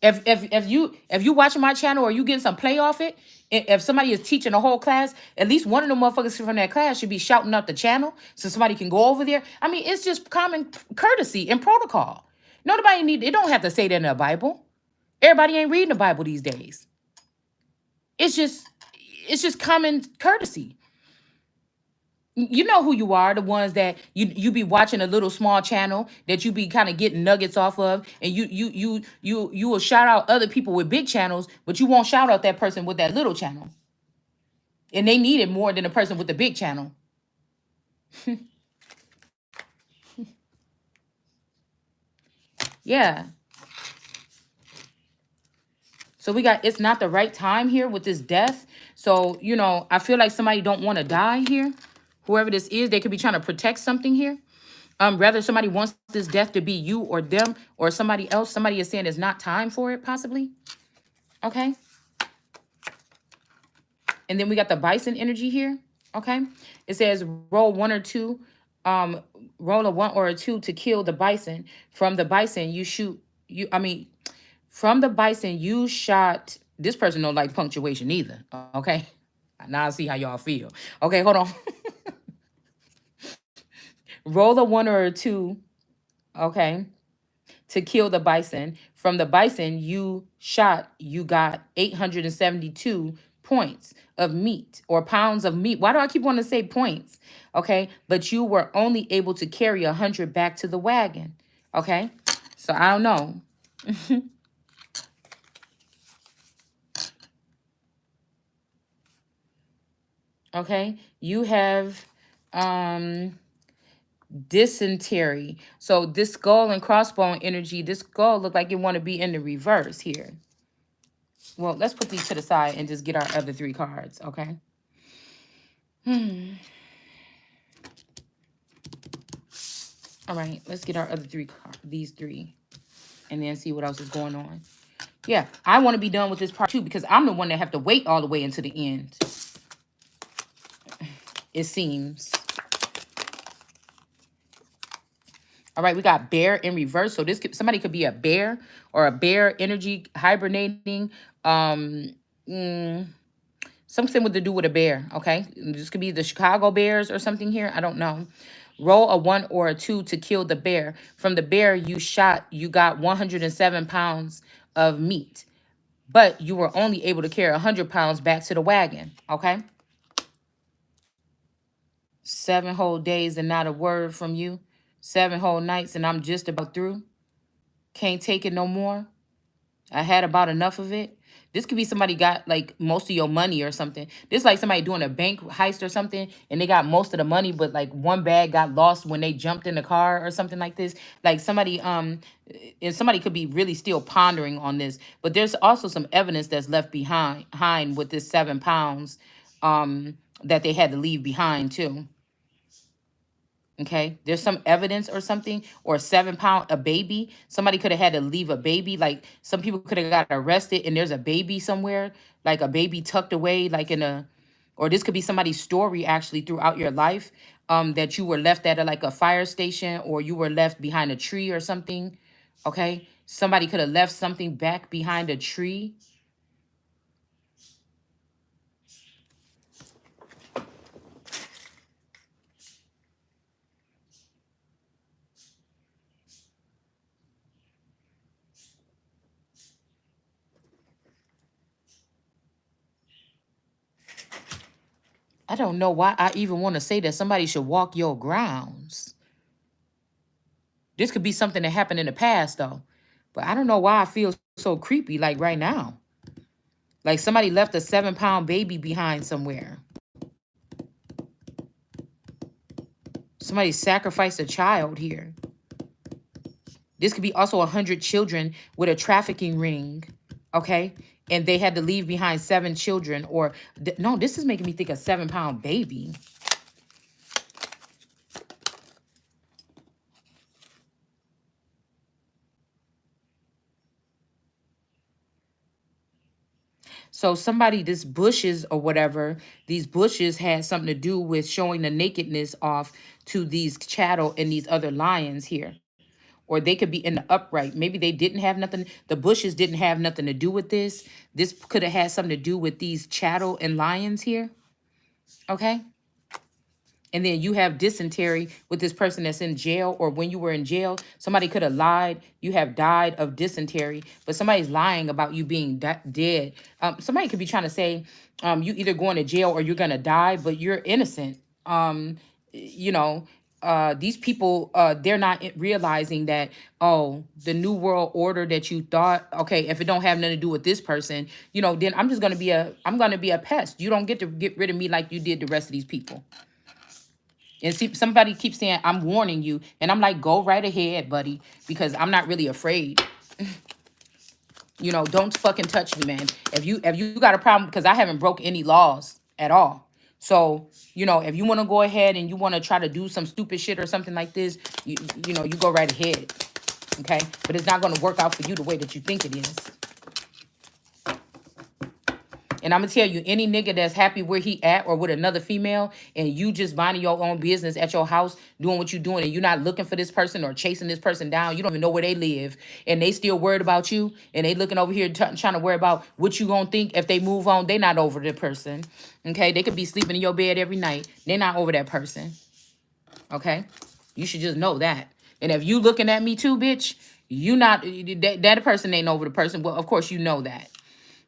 If you watching my channel or you getting some play off it, if somebody is teaching a whole class, at least one of the motherfuckers from that class should be shouting out the channel so somebody can go over there. I mean, it's just common courtesy and protocol. Nobody need. It don't have to say that in the Bible. Everybody ain't reading the Bible these days. It's just common courtesy. You know who you are, the ones that you be watching a little small channel that you be kind of getting nuggets off of, and you will shout out other people with big channels, but you won't shout out that person with that little channel. And they need it more than the person with the big channel. Yeah. So we got, it's not the right time here with this death. So, I feel like somebody don't want to die here. Whoever this is, they could be trying to protect something here. Rather somebody wants this death to be you or them or somebody else. Somebody is saying it's not time for it, possibly. Okay. And then we got the bison energy here. Okay. It says roll one or two. Roll a 1 or a 2 to kill the bison. From the bison, you shoot. From the bison, you shot. This person don't like punctuation either. Okay. Now I see how y'all feel. Okay, hold on. Roll a 1 or a 2. Okay. To kill the bison. From the bison you got 872 points of meat or pounds of meat. Why do I keep wanting to say points? Okay. But you were only able to carry 100 back to the wagon. Okay. So I don't know. Okay. You have dysentery. So this skull and crossbone energy, this skull look like it want to be in the reverse here. Well, let's put these to the side and just get our other 3 cards, okay? All right, let's get our other 3 cards, these 3, and then see what else is going on. Yeah, I want to be done with this part too because I'm the one that have to wait all the way into the end. it seems. All right, we got bear in reverse. So somebody could be a bear or a bear energy hibernating. Um, mm, Something with to do with a bear. Okay, this could be the Chicago Bears or something here. I don't know. Roll a 1 or a 2 to kill the bear. From the bear you shot, you got 107 pounds of meat, but you were only able to carry 100 pounds back to the wagon. Okay, 7 whole days and not a word from you. 7 whole nights and I'm just about through. Can't take it no more. I had about enough of it. This could be somebody got like most of your money or something. This like somebody doing a bank heist or something and they got most of the money, but like one bag got lost when they jumped in the car or something like this. Like somebody and somebody could be really still pondering on this. But there's also some evidence that's left behind with this 7 pounds that they had to leave behind too. Okay, there's some evidence or something, or 7 pound, a baby. Somebody could have had to leave a baby. Like some people could have got arrested and there's a baby somewhere, like a baby tucked away, like in a, or this could be somebody's story actually throughout your life, that you were left at like a fire station or you were left behind a tree or something. Okay, somebody could have left something back behind a tree. I don't know why I even want to say that somebody should walk your grounds. This could be something that happened in the past, though. But I don't know why I feel so creepy, like right now. Like somebody left a 7 pound baby behind somewhere. Somebody sacrificed a child here. This could be also 100 children with a trafficking ring, okay? And they had to leave behind 7 children. Or, no, this is making me think a 7 pound baby. So somebody, this bushes or whatever, these bushes had something to do with showing the nakedness off to these cattle and these other lions here. Or they could be in the upright. Maybe they didn't have nothing. The bushes didn't have nothing to do with this. This could have had something to do with these cattle and lions here. Okay. And then you have dysentery with this person that's in jail, or when you were in jail, somebody could have lied. You have died of dysentery, but somebody's lying about you being dead. Somebody could be trying to say you either going to jail or you're going to die, but you're innocent. You know, these people, they're not realizing that, oh, the new world order that you thought, okay, if it don't have nothing to do with this person, you know, then I'm going to be a pest. You don't get to get rid of me like you did the rest of these people. And see, somebody keeps saying, I'm warning you. And I'm like, go right ahead, buddy, because I'm not really afraid. You know, don't fucking touch me, man. If you got a problem, because I haven't broke any laws at all. So, you know, if you want to go ahead and you want to try to do some stupid shit or something like this, you know, you go right ahead. Okay? But it's not going to work out for you the way that you think it is. And I'm going to tell you, any nigga that's happy where he at or with another female and you just minding your own business at your house, doing what you're doing, and you're not looking for this person or chasing this person down, you don't even know where they live, and they still worried about you, and they looking over here trying to worry about what you going to think if they move on. They not over the person. Okay? They could be sleeping in your bed every night. They're not over that person. Okay? You should just know that. And if you looking at me too, bitch, you not, that person ain't over the person. Well, of course you know that.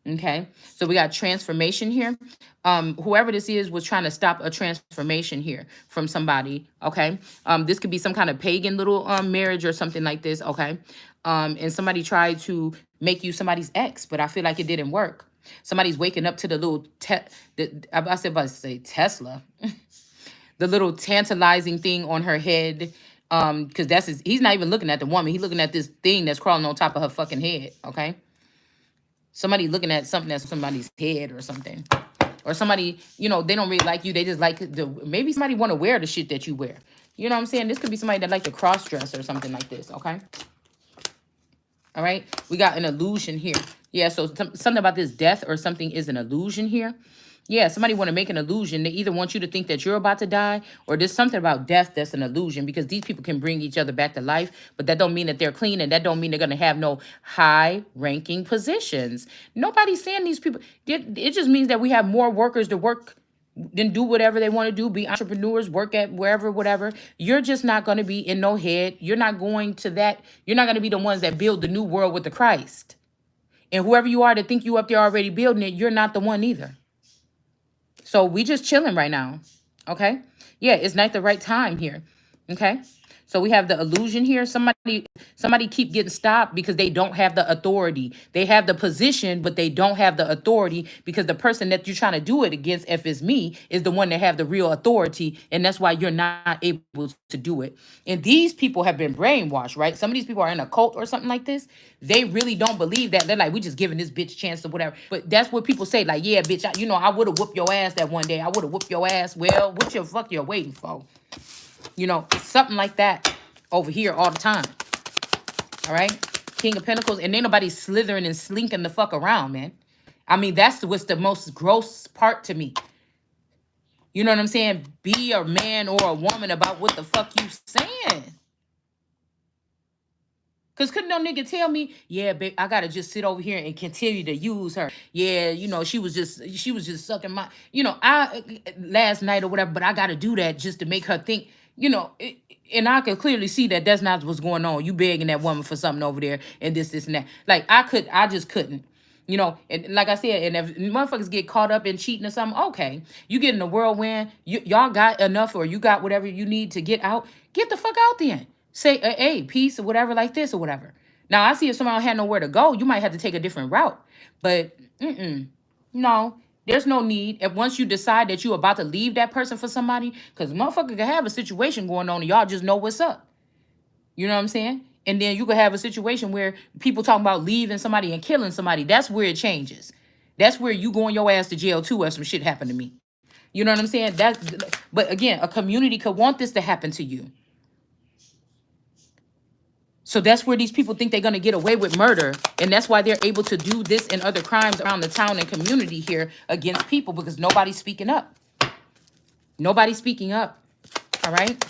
Okay, so we got transformation here. Whoever this is was trying to stop a transformation here from somebody. Okay, this could be some kind of pagan little marriage or something like this. Okay, and somebody tried to make you somebody's ex, but I feel like it didn't work. Somebody's waking up to the little I said about to say Tesla, the little tantalizing thing on her head. Because he's not even looking at the woman. He's looking at this thing that's crawling on top of her fucking head. Okay. Somebody looking at something that's somebody's head or something. Or somebody, you know, they don't really like you. They just like maybe somebody want to wear the shit that you wear. You know what I'm saying? This could be somebody that like to cross dress or something like this, okay? All right? We got an illusion here. Yeah, so something about this death or something is an illusion here. Yeah, somebody want to make an illusion. They either want you to think that you're about to die, or there's something about death that's an illusion, because these people can bring each other back to life, but that don't mean that they're clean, and that don't mean they're going to have no high ranking positions. Nobody's saying these people. It just means that we have more workers to work, then do whatever they want to do, be entrepreneurs, work at wherever, whatever. You're just not going to be in no head. You're not going to that. You're not going to be the ones that build the new world with the Christ. And whoever you are to think you up there already building it, you're not the one either. So we just chilling right now. Okay. Yeah, it's not the right time here. Okay. So we have the illusion here. Somebody keep getting stopped because they don't have the authority. They have the position, but they don't have the authority, because the person that you're trying to do it against, if it's me, is the one that have the real authority. And that's why you're not able to do it. And these people have been brainwashed, right? Some of these people are in a cult or something like this. They really don't believe that. They're like, we just giving this bitch a chance or whatever. But that's what people say. Like, yeah, bitch, I would have whooped your ass that one day. I would have whooped your ass. Well, what your fuck you're waiting for? Something like that over here all the time. All right? King of Pentacles. And ain't nobody slithering and slinking the fuck around, man. I mean, that's what's the most gross part to me. You know what I'm saying? Be a man or a woman about what the fuck you saying. Cause couldn't no nigga tell me, yeah, babe, I gotta just sit over here and continue to use her. Yeah, she was just sucking my, I last night or whatever, but I gotta do that just to make her think, and I could clearly see that that's not what's going on. You begging that woman for something over there and this and that. Like I just couldn't. And like I said, and if motherfuckers get caught up in cheating or something, okay, you get in a whirlwind, y'all got enough, or you got whatever you need to get out, get the fuck out then. Say, hey, peace or whatever like this or whatever. Now, I see if somebody don't have nowhere to go, you might have to take a different route. But, no, there's no need. If once you decide that you're about to leave that person for somebody, because motherfucker can have a situation going on and y'all just know what's up. You know what I'm saying? And then you could have a situation where people talking about leaving somebody and killing somebody. That's where it changes. That's where you going your ass to jail too if some shit happened to me. You know what I'm saying? But again, a community could want this to happen to you. So that's where these people think they're going to get away with murder. And that's why they're able to do this and other crimes around the town and community here against people, because nobody's speaking up. Nobody's speaking up. All right.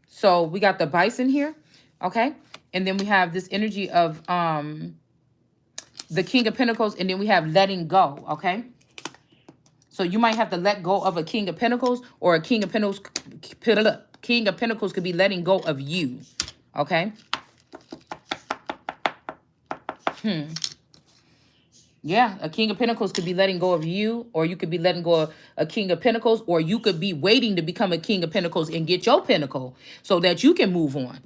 So we got the bison here. Okay. And then we have this energy of the King of Pentacles. And then we have letting go. Okay. So you might have to let go of a King of Pentacles, or a King of Pentacles. King of Pentacles could be letting go of you. Okay. Yeah, a King of Pentacles could be letting go of you, or you could be letting go of a King of Pentacles, or you could be waiting to become a King of Pentacles and get your pentacle so that you can move on.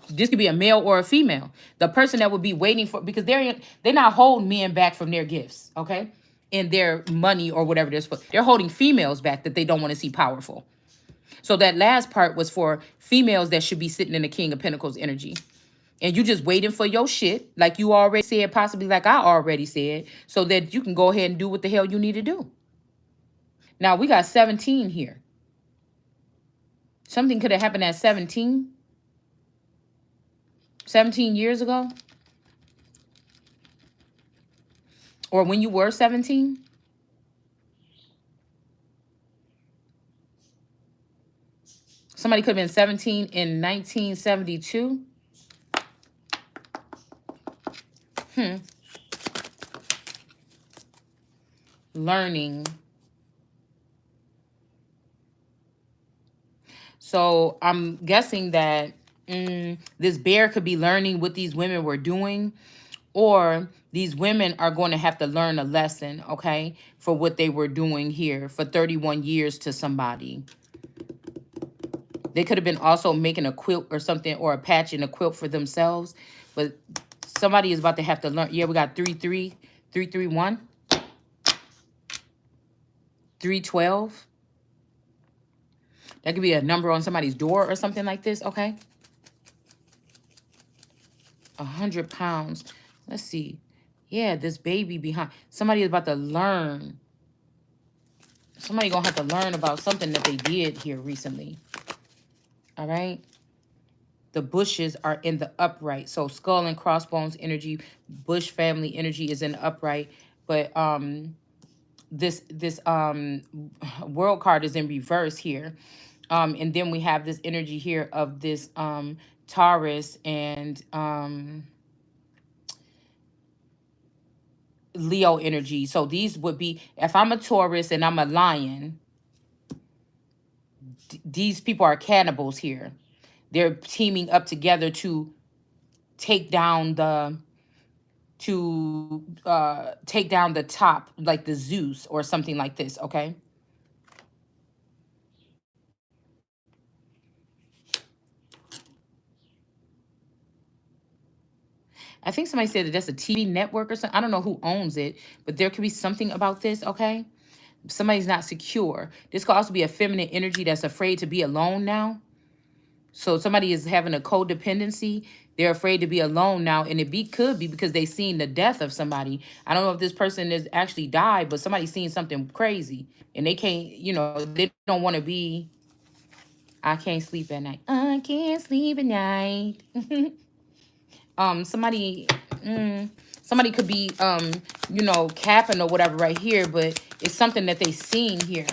This could be a male or a female. The person that would be waiting for, because they're not holding men back from their gifts, okay? And their money or whatever it is for. They're holding females back that they don't want to see powerful. So that last part was for females that should be sitting in the King of Pentacles energy. And you just waiting for your shit, like you already said, possibly like I already said, so that you can go ahead and do what the hell you need to do. Now, we got 17 here. Something could have happened at 17. 17 years ago. Or when you were 17. Somebody could have been 17 in 1972. Learning. So I'm guessing that this bear could be learning what these women were doing, or these women are going to have to learn a lesson, okay, for what they were doing here for 31 years to somebody. They could have been also making a quilt or something, or a patch and a quilt for themselves. But somebody is about to have to learn. Yeah, we got 3-3, 3-3-1, 3-12. That could be a number on somebody's door or something like this, okay? 100 pounds. Let's see. Yeah, this baby behind. Somebody is about to learn. Somebody gonna have to learn about something that they did here recently. All right. The bushes are in the upright. So skull and crossbones energy, bush family energy is in the upright. But this world card is in reverse here. And then we have this energy here of this Taurus and Leo energy. So these would be, if I'm a Taurus and I'm a lion, these people are cannibals here. They're teaming up together to take down the take down the top, like the Zeus or something like this. Okay. I think somebody said that that's a TV network or something. I don't know who owns it, but there could be something about this. Okay. Somebody's not secure. This could also be a feminine energy that's afraid to be alone now. So somebody is having a codependency. They're afraid to be alone now, and could be because they seen the death of somebody. I don't know if this person is actually died, but somebody's seen something crazy, and they can't. They don't want to be. I can't sleep at night. I can't sleep at night. Somebody, somebody could be, capping or whatever right here, but it's something that they seen here.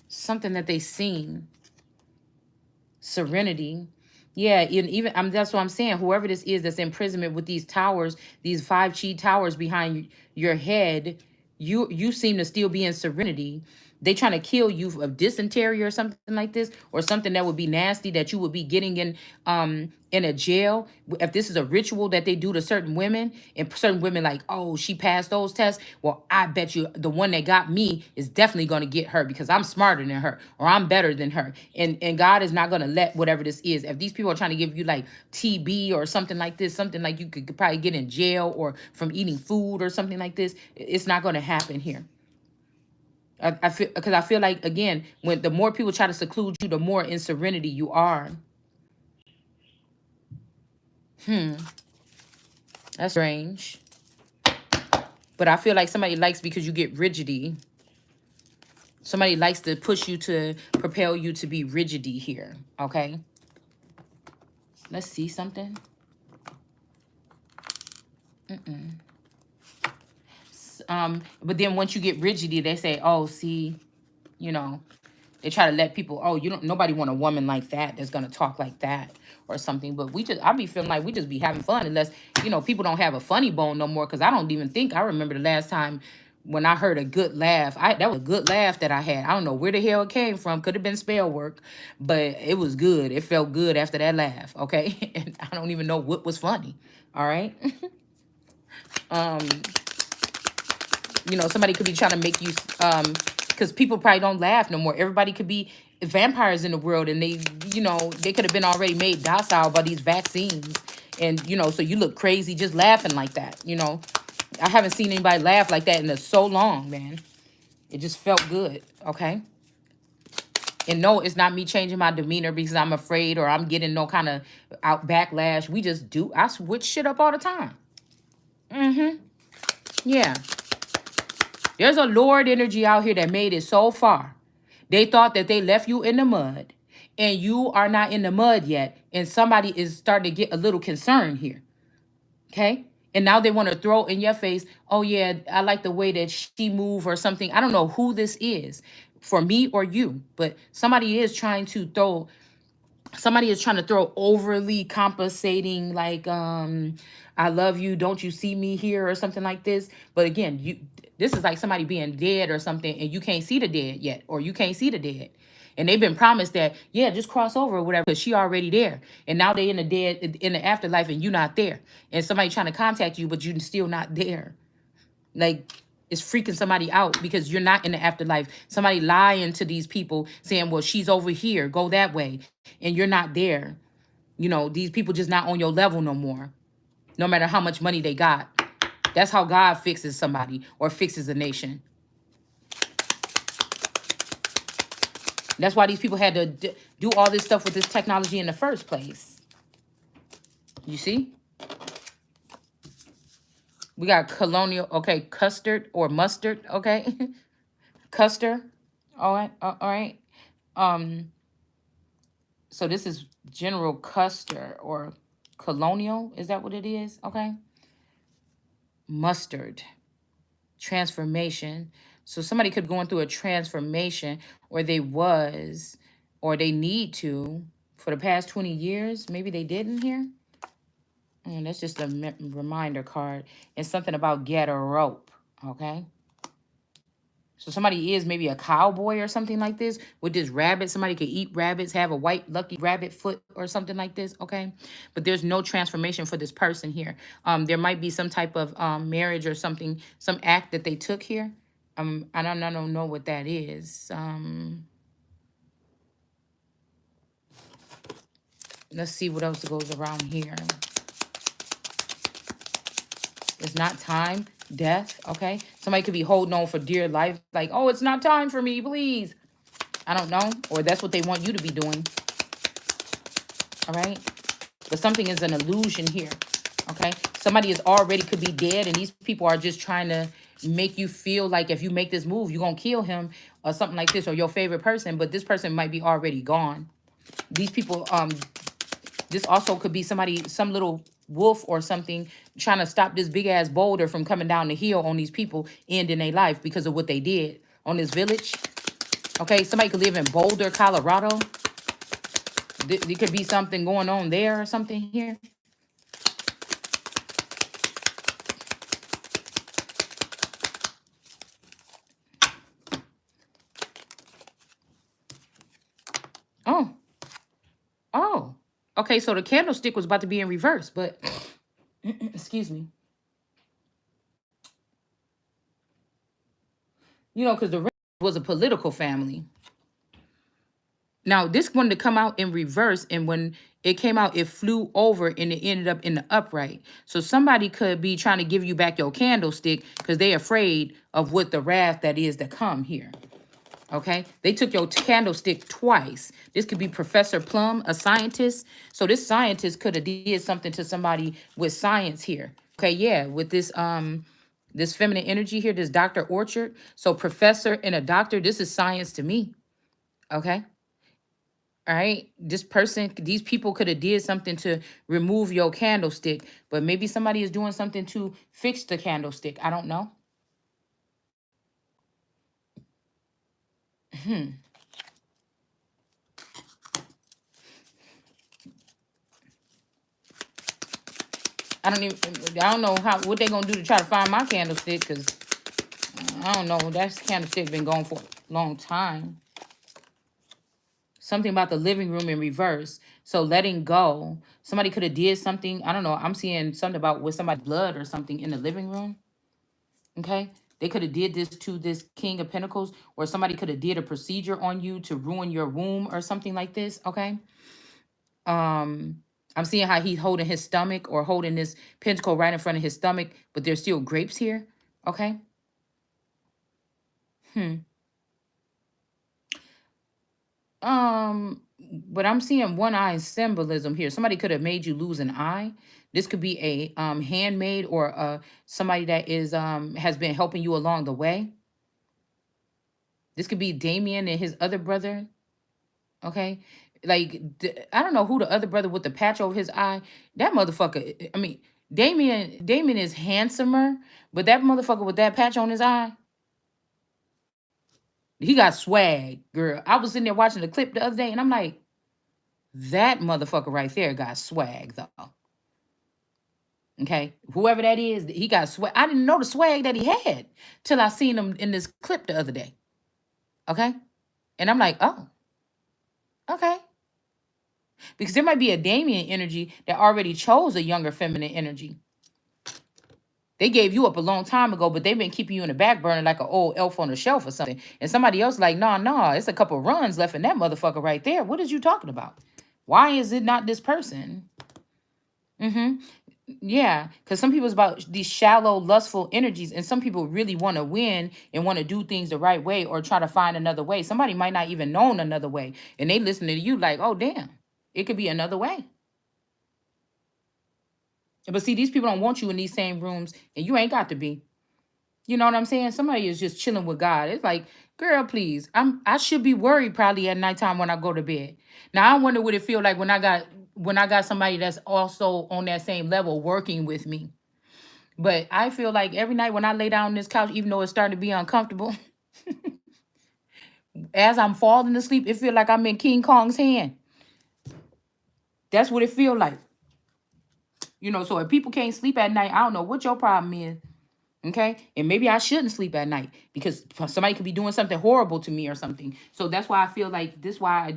Something that they seen. Serenity. Yeah, and even that's what I'm saying. Whoever this is that's imprisonment with these towers, these 5 chi towers behind your head, you seem to still be in serenity. They trying to kill you of dysentery or something like this, or something that would be nasty that you would be getting in a jail. If this is a ritual that they do to certain women, and certain women like, oh, she passed those tests. Well, I bet you the one that got me is definitely going to get her because I'm smarter than her or I'm better than her. And God is not going to let whatever this is. If these people are trying to give you like TB or something like this, something like you could probably get in jail or from eating food or something like this, it's not going to happen here. I feel, because I feel like, again, when the more people try to seclude you, the more in serenity you are. That's strange. But I feel like somebody likes because you get rigidity. Somebody likes to push you to propel you to be rigidity here. Okay. Let's see something. But then once you get rigidity, they say, oh, see, you know, they try to let people, oh, you don't, nobody want a woman like that that's gonna talk like that or something. But I be feeling like we just be having fun unless, people don't have a funny bone no more. Cause I don't even think I remember the last time when I heard a good laugh. That was a good laugh that I had. I don't know where the hell it came from. Could have been spell work, but it was good. It felt good after that laugh. Okay. And I don't even know what was funny. All right. um, somebody could be trying to make you because people probably don't laugh no more. Everybody could be vampires in the world, and they could have been already made docile by these vaccines. And so you look crazy just laughing like that. I haven't seen anybody laugh like that in so long, man. It just felt good. Okay. And no, it's not me changing my demeanor because I'm afraid or I'm getting no kind of out backlash. We just do. I switch shit up all the time. Yeah. There's a Lord energy out here that made it so far. They thought that they left you in the mud, and you are not in the mud yet. And somebody is starting to get a little concerned here. Okay. And now they want to throw in your face, oh, yeah, I like the way that she move or something. I don't know who this is, for me or you, but somebody is trying to throw overly compensating, like, I love you, don't you see me here or something like this. But again, this is like somebody being dead or something, and you can't see the dead yet, or you can't see the dead, and they've been promised that, yeah, just cross over or whatever, because she already there. And now they in the afterlife, and you not there, and somebody trying to contact you, but you still not there. Like, it's freaking somebody out because you're not in the afterlife. Somebody lying to these people saying, well, she's over here, go that way. And you're not there. These people just not on your level no more. No matter how much money they got. That's how God fixes somebody or fixes a nation. That's why these people had to do all this stuff with this technology in the first place. You see? We got colonial, okay, custard or mustard, okay? Custer. All right, all right. Um, so this is General Custer or colonial. Is that what it is? Okay. Mustard. Transformation. So somebody could be going through a transformation, or they was, or they need to for the past 20 years. Maybe they didn't here. And that's just a reminder card. It's something about get a rope. Okay. So somebody is maybe a cowboy or something like this with this rabbit. Somebody could eat rabbits, have a white lucky rabbit foot or something like this. Okay. But there's no transformation for this person here. There might be some type of marriage or something, some act that they took here. I don't know what that is. Let's see what else goes around here. It's not time, death. Okay. Somebody could be holding on for dear life. Like, oh, it's not time for me, please. I don't know. Or that's what they want you to be doing. All right. But something is an illusion here. Okay. Somebody is already could be dead, and these people are just trying to make you feel like if you make this move, you're going to kill him or something like this, or your favorite person. But this person might be already gone. These people, this also could be somebody, some little wolf or something trying to stop this big ass boulder from coming down the hill on these people, ending their life because of what they did on this village. Okay. Somebody could live in Boulder, Colorado. There could be something going on there or something here. Oh, oh. Okay, so the candlestick was about to be in reverse, but excuse me. Because the was a political family. Now, this wanted to come out in reverse, and when it came out, it flew over and it ended up in the upright. So somebody could be trying to give you back your candlestick because they're afraid of what the wrath that is to come here. Okay, they took your candlestick twice. This could be Professor Plum, a scientist. So this scientist could have did something to somebody with science here. Okay, yeah, with this feminine energy here, this Dr. Orchard. So professor and a doctor, this is science to me. Okay. All right. This person, these people could have did something to remove your candlestick, but maybe somebody is doing something to fix the candlestick. I don't know. I don't know what they gonna do to try to find my candlestick, because I don't know. That candlestick been going for a long time. Something about the living room in reverse. So letting go. Somebody could have did something. I don't know. I'm seeing something about with somebody's blood or something in the living room. Okay. They could have did this to this King of Pentacles, or somebody could have did a procedure on you to ruin your womb or something like this. Okay. I'm seeing how he's holding his stomach or holding this pentacle right in front of his stomach, but there's still grapes here. Okay. But I'm seeing one eye symbolism here. Somebody could have made you lose an eye. This could be a handmaid, or somebody that is has been helping you along the way. This could be Damien and his other brother. Okay. Like, I don't know who the other brother with the patch over his eye. That motherfucker. I mean, Damien is handsomer, but that motherfucker with that patch on his eye, he got swag, girl. I was sitting there watching the clip the other day, and I'm like, that motherfucker right there got swag, though. Okay, whoever that is, he got swag. I didn't know the swag that he had till I seen him in this clip the other day. Okay, and I'm like, oh, okay, because there might be a Damien energy that already chose a younger feminine energy. They gave you up a long time ago, but they've been keeping you in the back burner like an old elf on the shelf or something. And somebody else like, nah, it's a couple runs left in that motherfucker right there. What is you talking about? Why is it not this person? Yeah, because some people, it's about these shallow, lustful energies, and some people really want to win and want to do things the right way or try to find another way. Somebody might not even know another way, and they listen to you like, oh, damn, it could be another way. But see, these people don't want you in these same rooms, and you ain't got to be. You know what I'm saying? Somebody is just chilling with God. It's like, girl, please. I should be worried probably at nighttime when I go to bed. Now I wonder what it feel like when I got somebody that's also on that same level working with me. But I feel like every night when I lay down on this couch, even though it's starting to be uncomfortable, as I'm falling asleep, it feel like I'm in King Kong's hand. That's what it feel like. So if people can't sleep at night, I don't know what your problem is. Okay. And maybe I shouldn't sleep at night because somebody could be doing something horrible to me or something. So that's why I feel like this why I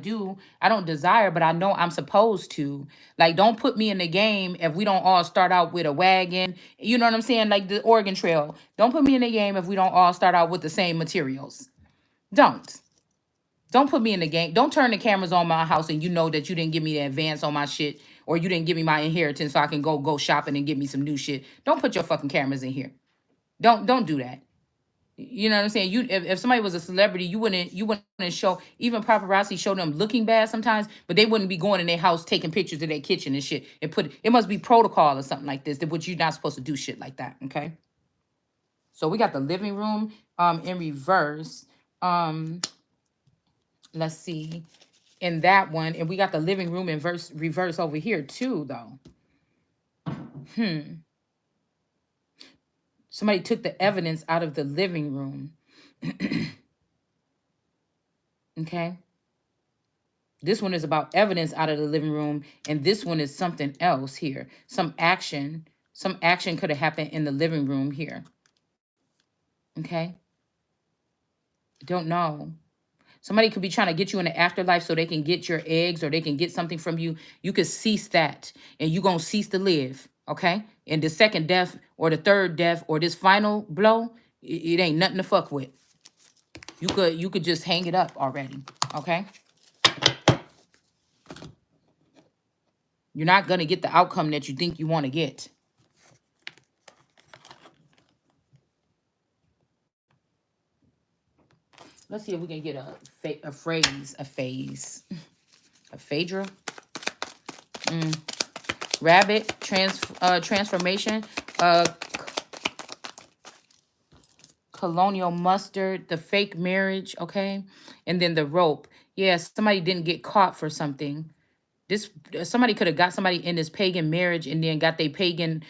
don't desire, but I know I'm supposed to. Like, don't put me in the game if we don't all start out with a wagon. You know what I'm saying? Like the Oregon Trail. Don't put me in the game if we don't all start out with the same materials. Don't. Don't put me in the game. Don't turn the cameras on my house and you know that you didn't give me the advance on my shit or you didn't give me my inheritance so I can go shopping and get me some new shit. Don't put your fucking cameras in here. Don't do that. You know what I'm saying? If somebody was a celebrity, you wouldn't show even paparazzi show them looking bad sometimes, but they wouldn't be going in their house taking pictures of their kitchen and shit and put it must be protocol or something like this, that which you're not supposed to do shit like that. Okay. So we got the living room in reverse. Um let's see in that one, and we got the living room in reverse over here too though. Hmm. Somebody took the evidence out of the living room. Okay. This one is about evidence out of the living room, and this one is something else here. Some action. Some action could have happened in the living room here. Okay? Don't know. Somebody could be trying to get you in the afterlife so they can get your eggs or they can get something from you. You could cease that, and you're going to cease to live. Okay? And the second death or the third death or this final blow, it ain't nothing to fuck with. You could just hang it up already. Okay? You're not going to get the outcome that you think you want to get. Let's see if we can get a phrase, a phase, a phaedra. Rabbit, transformation, colonial mustard, the fake marriage, okay? And then the rope. Yeah, somebody didn't get caught for something. This somebody could have got somebody in this pagan marriage and then got their pagan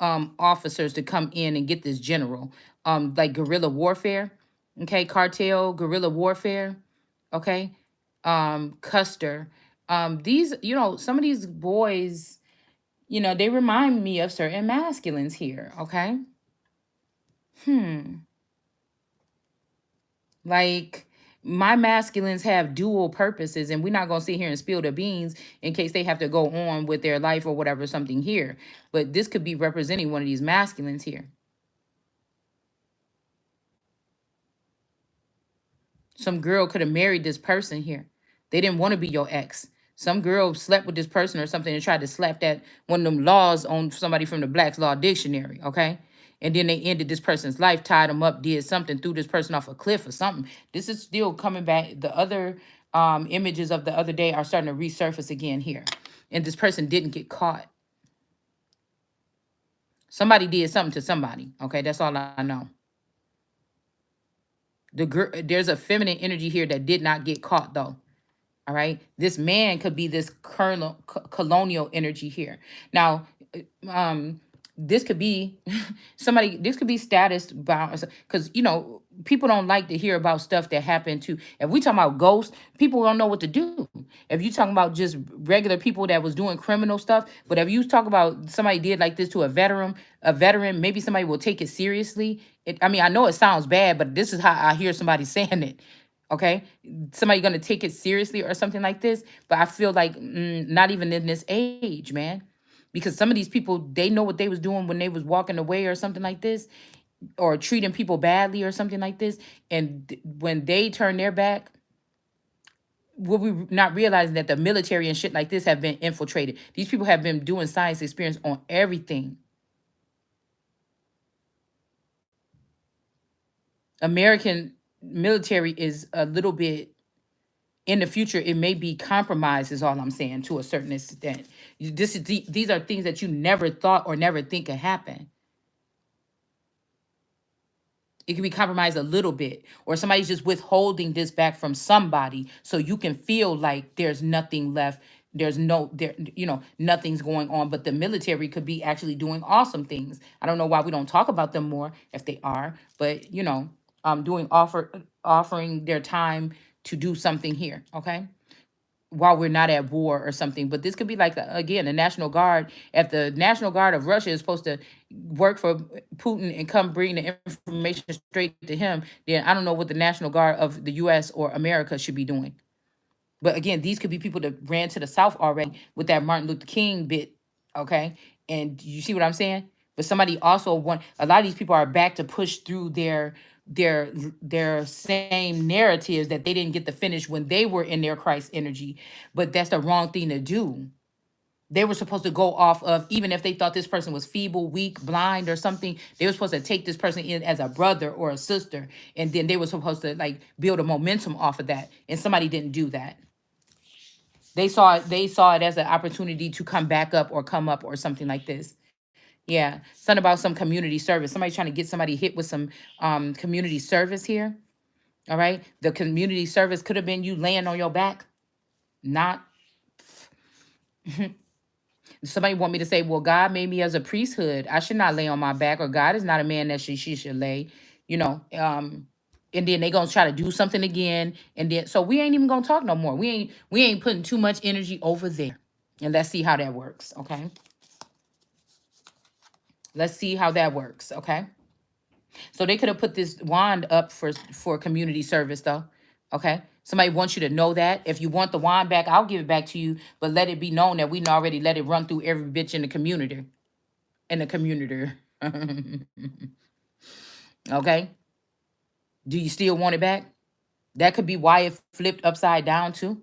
officers to come in and get this general. Like guerrilla warfare. Okay, cartel, guerrilla warfare. Okay. Custer. These, some of these boys, they remind me of certain masculines here. Okay. Hmm. Like my masculines have dual purposes, and we're not gonna sit here and spill the beans in case they have to go on with their life or whatever, something here. But this could be representing one of these masculines here. Some girl could have married this person here. They didn't want to be your ex. Some girl slept with this person or something and tried to slap that one of them laws on somebody from the Black's Law Dictionary, okay? And then they ended this person's life, tied them up, did something, threw this person off a cliff or something. This is still coming back. The other images of the other day are starting to resurface again here. And this person didn't get caught. Somebody did something to somebody, okay? That's all I know. There's a feminine energy here that did not get caught though. All right. This man could be this colonial energy here. Now, this could be somebody, this could be status bound because, people don't like to hear about stuff that happened to, if we talking about ghosts, people don't know what to do. If you talking about just regular people that was doing criminal stuff, but if you talk about somebody did like this to a veteran, maybe somebody will take it seriously. I mean, I know it sounds bad, but this is how I hear somebody saying it. Okay, somebody gonna take it seriously or something like this, but I feel like not even in this age, man, because some of these people, they know what they was doing when they was walking away or something like this, or treating people badly or something like this, and when they turn their back, what we not realizing that the military and shit like this have been infiltrated. These people have been doing science experience on everything. American military is a little bit, in the future it may be compromised, is all I'm saying, to a certain extent. These are things that you never thought or never think could happen. It can be compromised a little bit, or somebody's just withholding this back from somebody so you can feel like there's nothing left There's no there, nothing's going on, but the military could be actually doing awesome things. I don't know why we don't talk about them more if they are, but doing offering their time to do something here, okay? While we're not at war or something. But this could be like, again, the National Guard. If the National Guard of Russia is supposed to work for Putin and come bring the information straight to him, then I don't know what the National Guard of the US or America should be doing. But again, these could be people that ran to the South already with that Martin Luther King bit, okay? And you see what I'm saying? But somebody also want, a lot of these people are back to push through their their same narratives that they didn't get to finish when they were in their Christ energy. But that's the wrong thing to do. They were supposed to go off of, even if they thought this person was feeble, weak, blind, or something, they were supposed to take this person in as a brother or a sister. And then they were supposed to like build a momentum off of that. And somebody didn't do that. They saw it as an opportunity to come back up or come up or something like this. Yeah. Something about some community service. Somebody trying to get somebody hit with some community service here. All right. The community service could have been you laying on your back. Not somebody want me to say, well, God made me as a priesthood. I should not lay on my back, or God is not a man that she should lay, you know. And then they gonna try to do something again. And then so we ain't even gonna talk no more. We ain't putting too much energy over there. And let's see how that works. Okay. Let's see how that works. Okay. So they could have put this wand up for community service though. Okay. Somebody wants you to know that. If you want the wand back, I'll give it back to you. But let it be known that we already let it run through every bitch in the community. In the community. Okay. Do you still want it back? That could be why it flipped upside down too.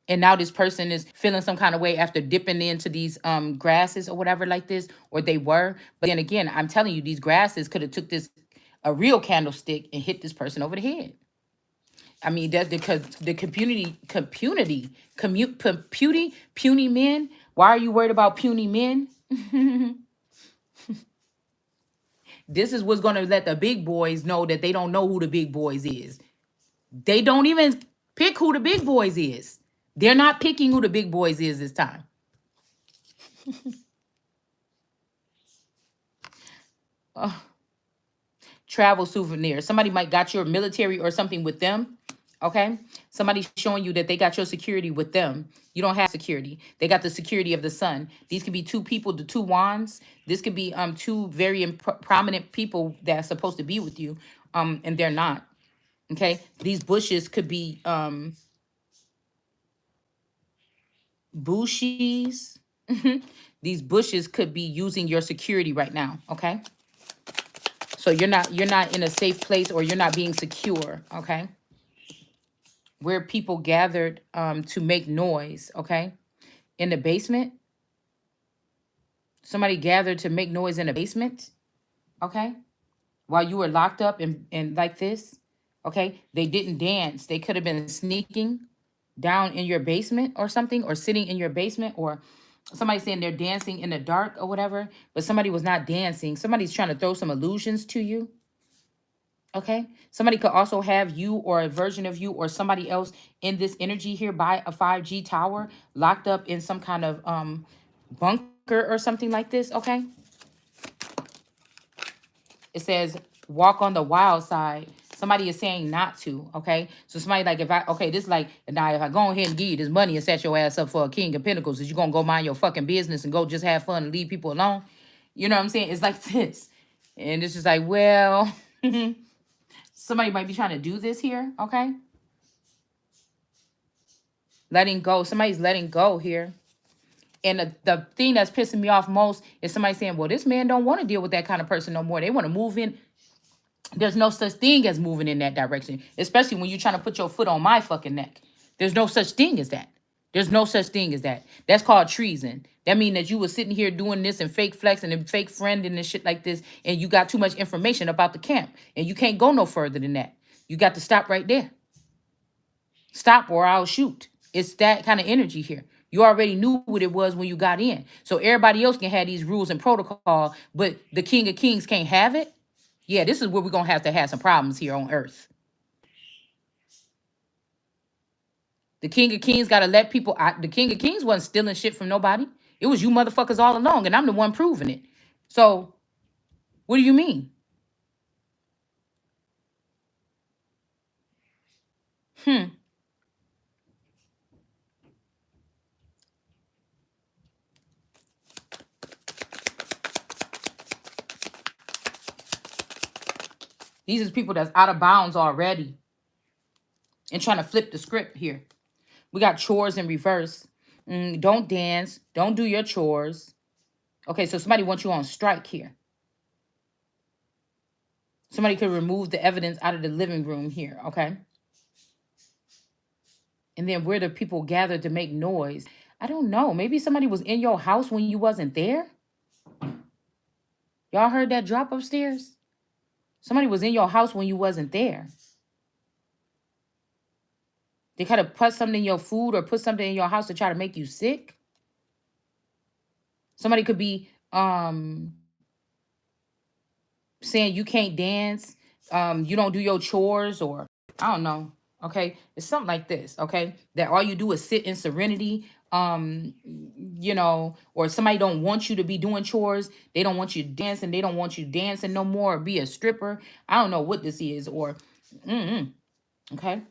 And now this person is feeling some kind of way after dipping into these grasses or whatever like this, or they were. But then again, I'm telling you, these grasses could have took this a real candlestick and hit this person over the head. I mean, that's because the puny men. Why are you worried about puny men? This is what's going to let the big boys know that they don't know who the big boys is. They don't even pick who the big boys is. They're not picking who the big boys is this time. Travel souvenirs. Somebody might got your military or something with them. Okay. Somebody showing you that they got your security with them. You don't have security. They got the security of the sun. These could be two people, the two wands. This could be two very prominent people that's supposed to be with you. And they're not. Okay. These bushes could be bushes. These bushes could be using your security right now. Okay. So you're not in a safe place, or you're not being secure. Okay. Where people gathered to make noise, okay? In the basement. Somebody gathered to make noise in the basement, okay? While you were locked up and like this, okay? They didn't dance. They could have been sneaking down in your basement or something, or sitting in your basement, or somebody saying they're dancing in the dark or whatever, but somebody was not dancing. Somebody's trying to throw some illusions to you. Okay. Somebody could also have you or a version of you or somebody else in this energy here by a 5G tower, locked up in some kind of bunker or something like this. Okay. It says walk on the wild side. Somebody is saying not to. Okay. So somebody like, this like, now if I go ahead and give you this money and set your ass up for a King of Pentacles, is you going to go mind your fucking business and go just have fun and leave people alone? You know what I'm saying? It's like this. And it's just like, well, somebody might be trying to do this here, okay? Letting go. Somebody's letting go here. And the thing that's pissing me off most is somebody saying, well, this man don't want to deal with that kind of person no more. They want to move in. There's no such thing as moving in that direction, especially when you're trying to put your foot on my fucking neck. There's no such thing as that. There's no such thing as that. That's called treason. That means that you were sitting here doing this and fake flexing and fake friending and shit like this, and you got too much information about the camp, and you can't go no further than that. You got to stop right there. Stop or I'll shoot. It's that kind of energy here. You already knew what it was when you got in. So everybody else can have these rules and protocol, but the King of Kings can't have it. Yeah, this is where we're going to have some problems here on Earth. The King of Kings got to let people. The King of Kings wasn't stealing shit from nobody. It was you motherfuckers all along, and I'm the one proving it. So, what do you mean? Hmm. These are people that's out of bounds already and trying to flip the script here. We got chores in reverse. Don't dance. Don't do your chores. Okay, so somebody wants you on strike here. Somebody could remove the evidence out of the living room here, okay? And then where the people gathered to make noise. I don't know. Maybe somebody was in your house when you wasn't there. Y'all heard that drop upstairs? Somebody was in your house when you wasn't there. They kind of put something in your food or put something in your house to try to make you sick. Somebody could be saying you can't dance, you don't do your chores, or I don't know. Okay, it's something like this. Okay, that all you do is sit in serenity. Or somebody don't want you to be doing chores. They don't want you dancing. They don't want you dancing no more. Or be a stripper. I don't know what this is. Or, okay,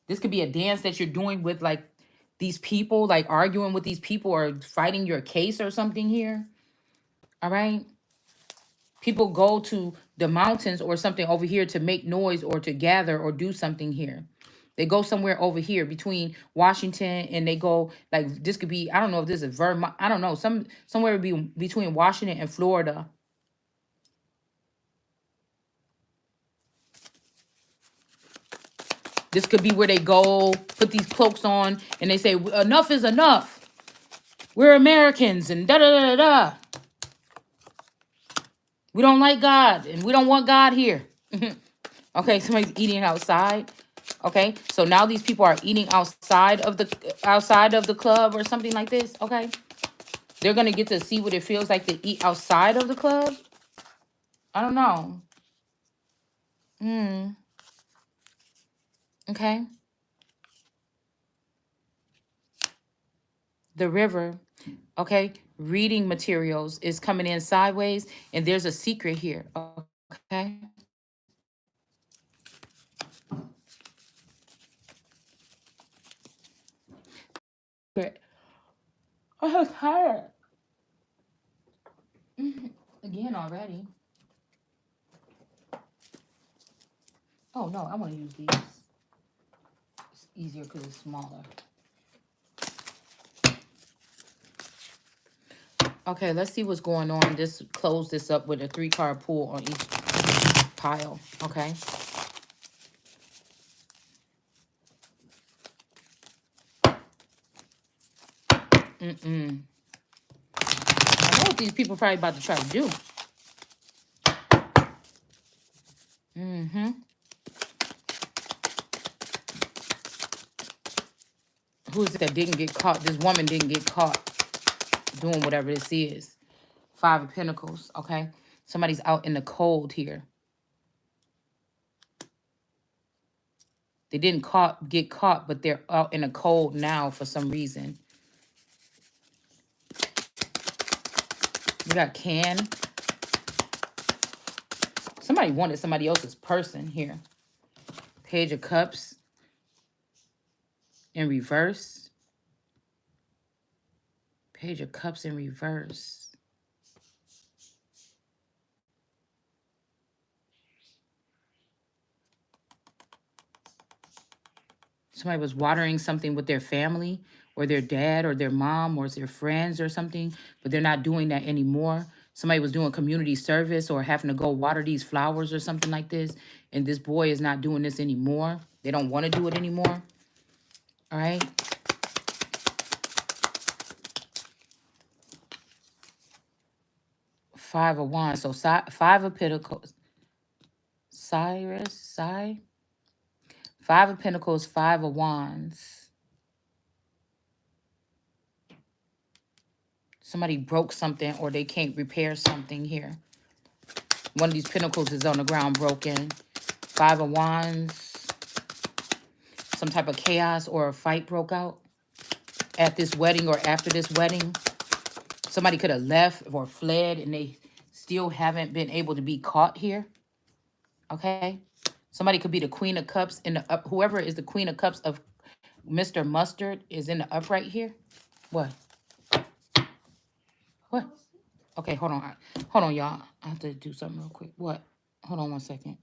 this could be a dance that you're doing with like these people, like arguing with these people or fighting your case or something here. All right. People go to the mountains or something over here to make noise or to gather or do something here. They go somewhere over here between Washington and they go like this could be, I don't know if this is Vermont, I don't know, somewhere be between Washington and Florida. This could be where they go, put these cloaks on, and they say enough is enough. We're Americans and da da da da da. We don't like God and we don't want God here. Okay, somebody's eating outside. Okay, so now these people are eating outside of the club or something like this. Okay, they're gonna get to see what it feels like to eat outside of the club. I don't know. Okay, the river. Okay, reading materials is coming in sideways, and there's a secret here. Okay. Great. I'm so tired. Again already. Oh no, I want to use these. It's easier because it's smaller. Okay, let's see what's going on. Just close this up with a 3-card pool on each pile. Okay. I know what these people probably about to try to do. Who is it that didn't get caught? This woman didn't get caught doing whatever this is. 5 of Pentacles, okay? Somebody's out in the cold here. They didn't get caught, but they're out in the cold now for some reason. We got can. Somebody wanted somebody else's person here. Page of Cups in reverse. Page of Cups in reverse. Somebody was watering something with their family or their dad or their mom or their friends or something, but they're not doing that anymore. Somebody was doing community service or having to go water these flowers or something like this, and this boy is not doing this anymore. They don't want to do it anymore. All right. Five of Wands. So 5 of Pentacles. Cyrus. 5 of Pentacles, 5 of Wands. Somebody broke something or they can't repair something here. One of these pentacles is on the ground broken. 5 of Wands. some type of chaos or a fight broke out at this wedding or after this wedding. Somebody could have left or fled and they still haven't been able to be caught here. Okay. Somebody could be the Queen of Cups in the up. Whoever is the Queen of Cups of Mr. Mustard is in the upright here. What? What? Okay, hold on. Hold on, y'all. I have to do something real quick. What? Hold on 1 second.